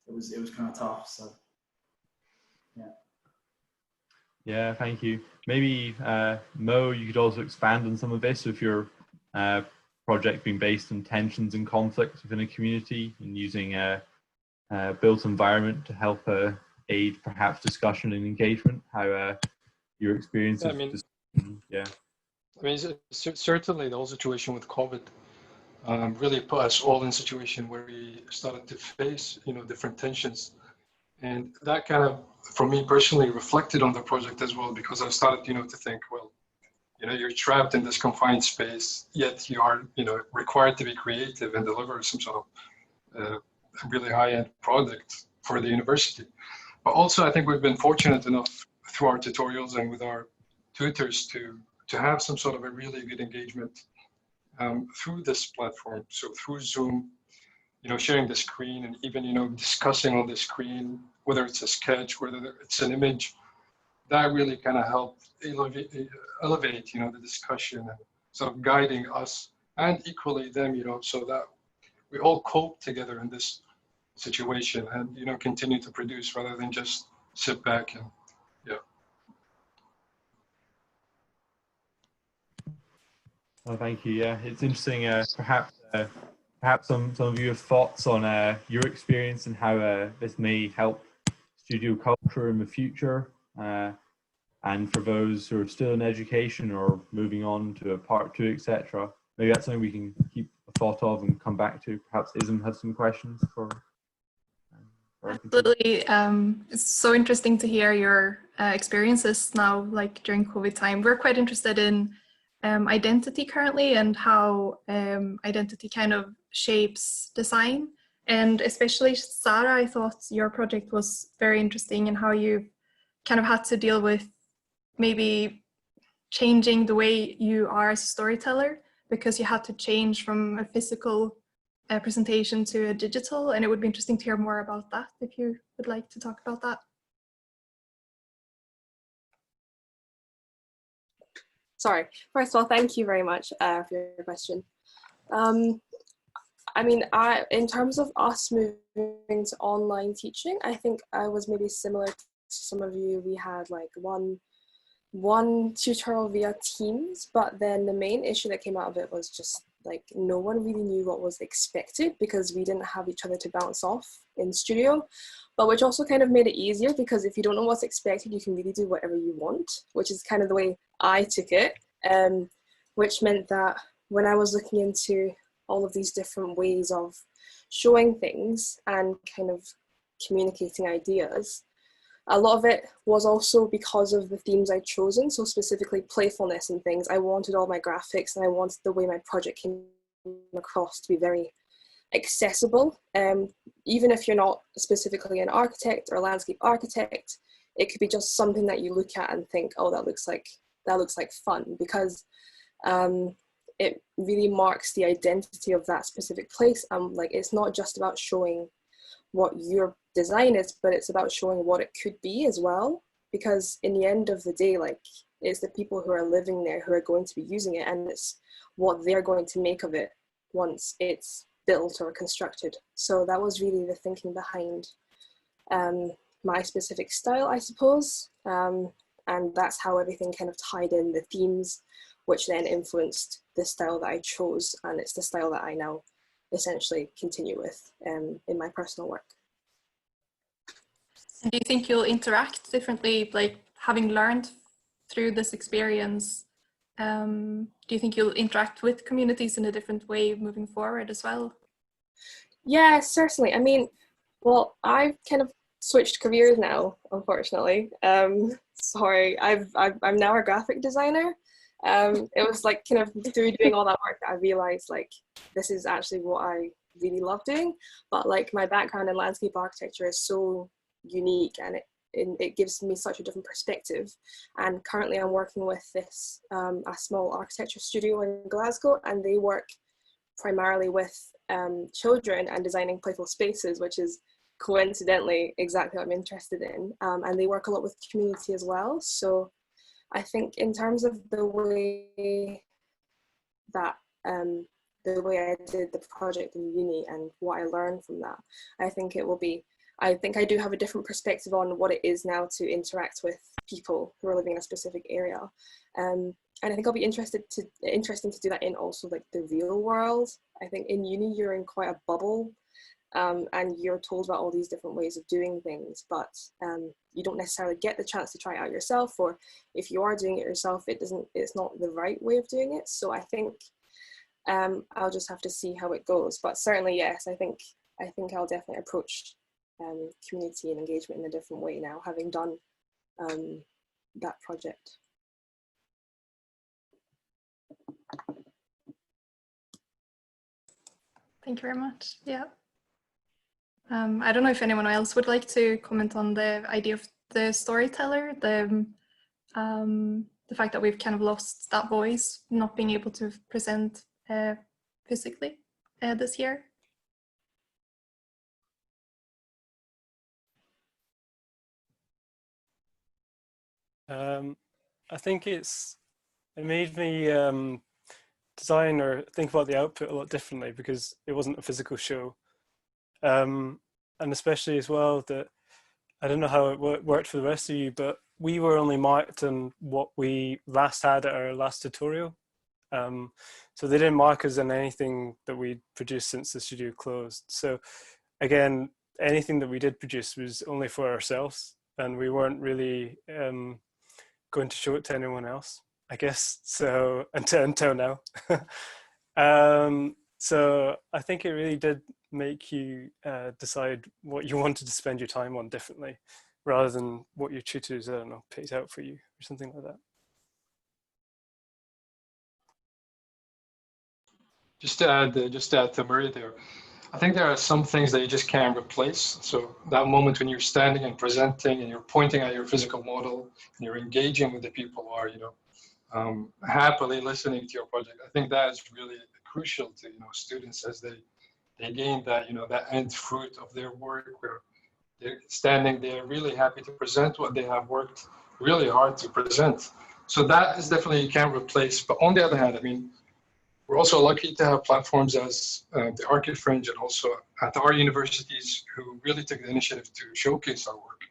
it was kind of tough. So yeah. Yeah, thank you. Maybe Mo, you could also expand on some of this with your project being based on tensions and conflicts within a community and using a built environment to help aid perhaps discussion and engagement. How your experience of certainly the whole situation with COVID really put us all in a situation where we started to face, different tensions. And that kind of, for me personally, reflected on the project as well, because I started, to think, well, you're trapped in this confined space, yet you are, required to be creative and deliver some sort of really high-end product for the university. But also, I think we've been fortunate enough through our tutorials and with our tutors to have some sort of a really good engagement through this platform. So through Zoom, sharing the screen and even, discussing on the screen, whether it's a sketch, whether it's an image, that really kind of helped elevate, the discussion and sort of guiding us and equally them, so that we all cope together in this situation and, continue to produce rather than just sit back and, Oh, thank you. Yeah, it's interesting. Perhaps some of you have thoughts on your experience and how this may help studio culture in the future, and for those who are still in education or moving on to a part 2, etc. Maybe that's something we can keep a thought of and come back to. Perhaps Ism has some questions for Absolutely. It's so interesting to hear your experiences now, like during COVID time. We're quite interested in identity currently and how identity kind of shapes design. And especially Sara, I thought your project was very interesting in how you kind of had to deal with maybe changing the way you are as a storyteller, because you had to change from a physical presentation to a digital, and it would be interesting to hear more about that if you would like to talk about that. Sorry, first of all, thank you very much for your question. I mean, in terms of us moving to online teaching, I think I was maybe similar to some of you. We had like one tutorial via Teams, but then the main issue that came out of it was just like no one really knew what was expected because we didn't have each other to bounce off in studio, but which also kind of made it easier because if you don't know what's expected, you can really do whatever you want, which is kind of the way I took it, which meant that when I was looking into all of these different ways of showing things and kind of communicating ideas, a lot of it was also because of the themes I'd chosen, so specifically playfulness and things. I wanted all my graphics and I wanted the way my project came across to be very accessible. Even if you're not specifically an architect or a landscape architect, it could be just something that you look at and think, oh, that looks like fun, because it really marks the identity of that specific place. Like, it's not just about showing what your design is, but it's about showing what it could be as well, because in the end of the day, like, it's the people who are living there who are going to be using it, and it's what they're going to make of it once it's built or constructed. So that was really the thinking behind my specific style, I suppose, and that's how everything kind of tied in, the themes, which then influenced the style that I chose, and it's the style that I now essentially continue with in my personal work. And do you think you'll interact differently, like having learned through this experience? Do you think you'll interact with communities in a different way moving forward as well? Yeah, certainly. I mean, well, I've kind of switched careers now, unfortunately. Sorry, I'm now a graphic designer. It was like kind of through doing all that work that I realized like this is actually what I really love doing. But like my background in landscape architecture is so unique, and it gives me such a different perspective. And currently I'm working with this a small architecture studio in Glasgow, and they work primarily with children and designing playful spaces, which is coincidentally exactly what I'm interested in. And they work a lot with community as well. So I think in terms of the way that the way I did the project in uni and what I learned from that, I think I do have a different perspective on what it is now to interact with people who are living in a specific area. And I think I'll be interesting to do that in also like the real world. I think in uni you're in quite a bubble, and you're told about all these different ways of doing things, but you don't necessarily get the chance to try it out yourself, or if you are doing it yourself, it's not the right way of doing it. So I think I'll just have to see how it goes. But certainly, yes, I think I'll definitely approach community and engagement in a different way now, having done that project. Thank you very much. Yeah. I don't know if anyone else would like to comment on the idea of the storyteller, the fact that we've kind of lost that voice, not being able to present physically this year. I think it made me design or think about the output a lot differently because it wasn't a physical show. And especially as well that, I don't know how it worked for the rest of you, but we were only marked on what we last had at our last tutorial. So they didn't mark us on anything that we'd produced since the studio closed. So again, anything that we did produce was only for ourselves, and we weren't really going to show it to anyone else, I guess. So until now. So I think it really did make you decide what you wanted to spend your time on differently, rather than what your tutors, I don't know, picked out for you or something like that. Just to add to Murray there, I think there are some things that you just can't replace. So that moment when you're standing and presenting and you're pointing at your physical model and you're engaging with the people who are, happily listening to your project, I think that is really crucial to students as they gain that that end fruit of their work, where they're standing there really happy to present what they have worked really hard to present. So that is definitely you can't replace. But on the other hand, I mean, we're also lucky to have platforms as the Fringe and also at our universities who really took the initiative to showcase our work,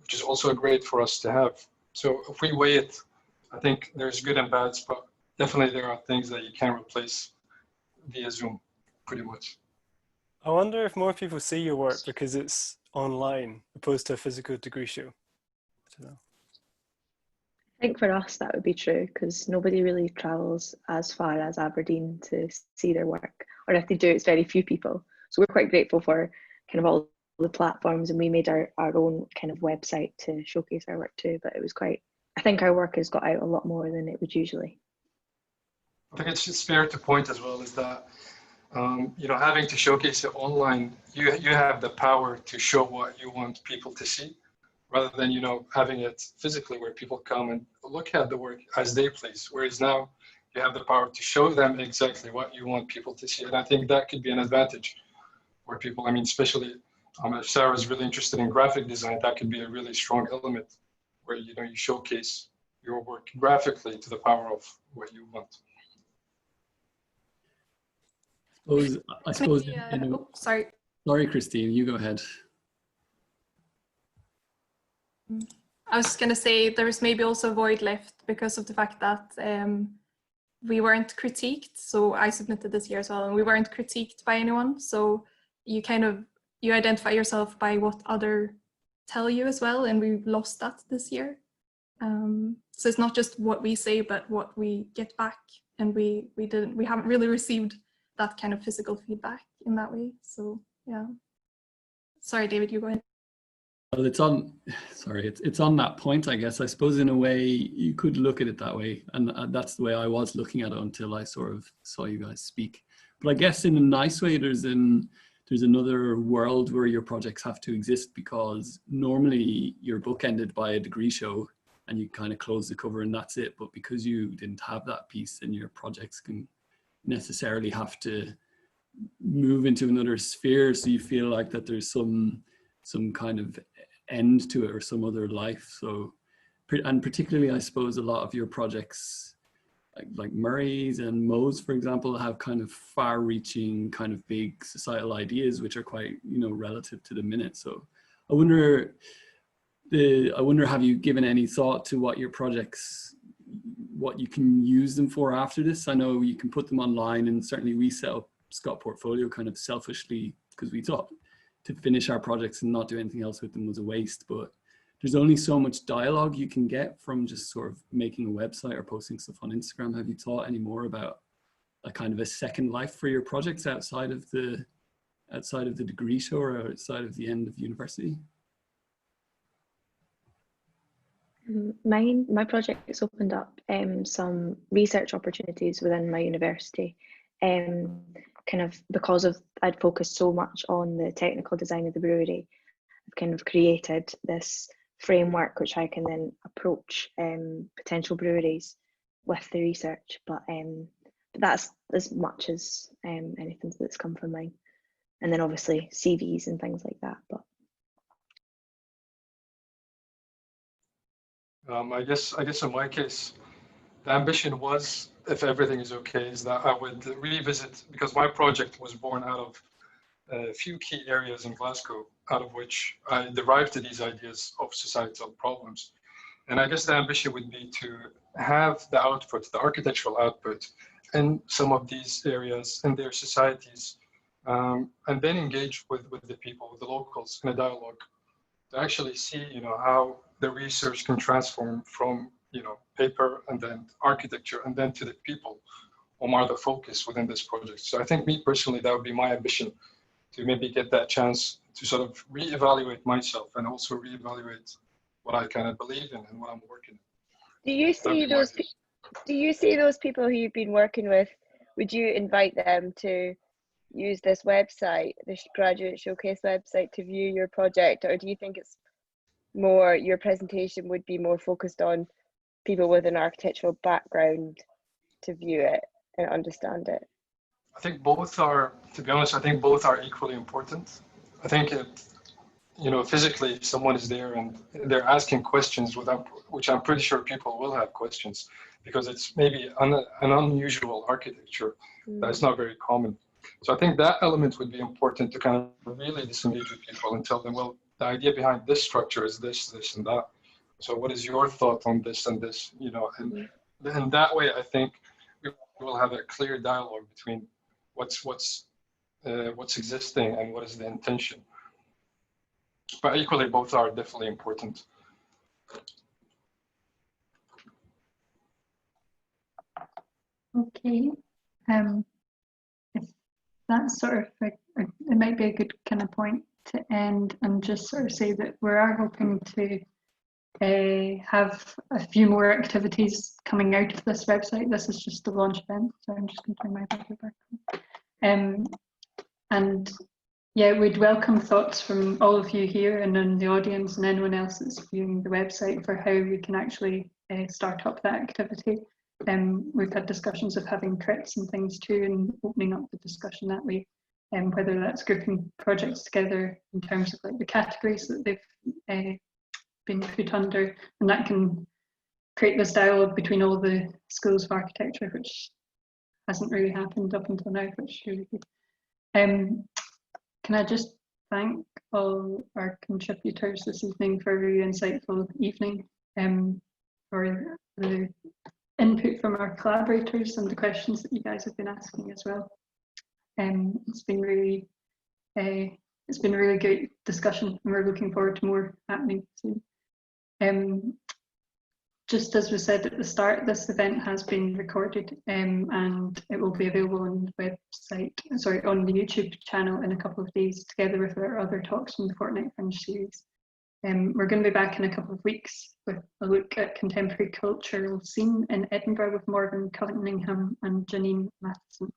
which is also great for us to have. So if we weigh it, I think there's good and bads, but definitely there are things that you can't replace via Zoom, pretty much. I wonder if more people see your work because it's online opposed to a physical degree show. I don't know. I think for us that would be true because nobody really travels as far as Aberdeen to see their work, or if they do, it's very few people. So we're quite grateful for kind of all the platforms, and we made our own kind of website to showcase our work too. But it was quite, I think our work has got out a lot more than it would usually. I think it's just fair to point as well is that you know, having to showcase it online, you have the power to show what you want people to see, rather than, you know, having it physically where people come and look at the work as they please. Whereas now you have the power to show them exactly what you want people to see. And I think that could be an advantage where people, I mean, especially if Sarah's really interested in graphic design, that could be a really strong element where, you know, you showcase your work graphically to the power of what you want. I suppose sorry. Sorry, Christine, you go ahead. I was just going to say there was maybe also a void left because of the fact that we weren't critiqued. So I submitted this year as well, and we weren't critiqued by anyone. So you you identify yourself by what other tell you as well, and we lost that this year. So it's not just what we say, but what we get back, and we haven't really received that kind of physical feedback in that way. So yeah. Sorry, David, you go ahead. Well, it's on that point, I guess. I suppose in a way you could look at it that way, and that's the way I was looking at it until I sort of saw you guys speak. But I guess in a nice way, there's another world where your projects have to exist, because normally you're bookended by a degree show and you kind of close the cover and that's it. But because you didn't have that piece, then your projects can necessarily have to move into another sphere, so you feel like that there's some kind of end to it or some other life. So, and particularly I suppose a lot of your projects like Murray's and Mo's, for example, have kind of far-reaching kind of big societal ideas which are quite, you know, relative to the minute. So I wonder have you given any thought to what your projects, what you can use them for after this? I know you can put them online, and certainly we set up Scot Portfolio kind of selfishly because we thought to finish our projects and not do anything else with them was a waste. But there's only so much dialogue you can get from just sort of making a website or posting stuff on Instagram. Have you thought any more about a kind of a second life for your projects outside of the degree show or outside of the end of university? My project's opened up some research opportunities within my university, kind of because I'd focused so much on the technical design of the brewery. I've kind of created this framework which I can then approach potential breweries with the research, but that's as much as anything that's come from mine, and then obviously CVs and things like that. But I guess in my case, the ambition was, if everything is okay, is that I would revisit, because my project was born out of a few key areas in Glasgow, out of which I derived these ideas of societal problems. And I guess the ambition would be to have the output, the architectural output, in some of these areas, in their societies, and then engage with the people, with the locals in a dialogue, to actually see, you know, how the research can transform from, you know, paper and then architecture and then to the people whom are the focus within this project. So I think me personally, that would be my ambition, to maybe get that chance to sort of reevaluate myself and also reevaluate what I kind of believe in and what I'm working in. Do you see those people who you've been working with? Would you invite them to use this website, this graduate showcase website, to view your project, or do you think it's more, your presentation would be more focused on people with an architectural background to view it and understand it? I think both are, to be honest, I think both are equally important. I think you know, physically, if someone is there and they're asking questions, which I'm pretty sure people will have questions, because it's maybe an unusual architecture that's not very common. So I think that element would be important to kind of really disengage with people and tell them, well, the idea behind this structure is this, this, and that. So what is your thought on this and this, you know, and that way, I think will have a clear dialogue between what's existing and what is the intention. But equally, both are definitely important. Okay, if that's sort of it might be a good kind of point to end and just sort of say that we are hoping to have a few more activities coming out of this website. This is just the launch event, so I'm just going to turn my paper back on. And yeah, we'd welcome thoughts from all of you here and in the audience and anyone else that's viewing the website for how we can actually start up that activity. We've had discussions of having crits and things too, and opening up the discussion that way, whether that's grouping projects together in terms of like the categories that they've been put under, and that can create this dialogue between all the schools of architecture, which hasn't really happened up until now, which is really good. Can I just thank all our contributors this evening for a very insightful evening, for the input from our collaborators and the questions that you guys have been asking as well. It's been a really great discussion, and we're looking forward to more happening soon. Just as we said at the start, this event has been recorded, and it will be available on the website, on the YouTube channel in a couple of days, together with our other talks from the Fortnight Fringe series. We're going to be back in a couple of weeks with a look at contemporary cultural scene in Edinburgh with Morgan Cunningham and Janine Matheson.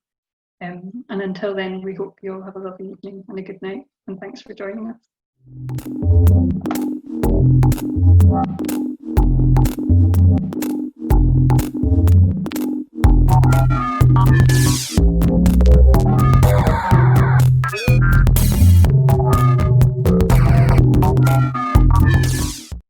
And until then, we hope you all have a lovely evening and a good night, and thanks for joining us.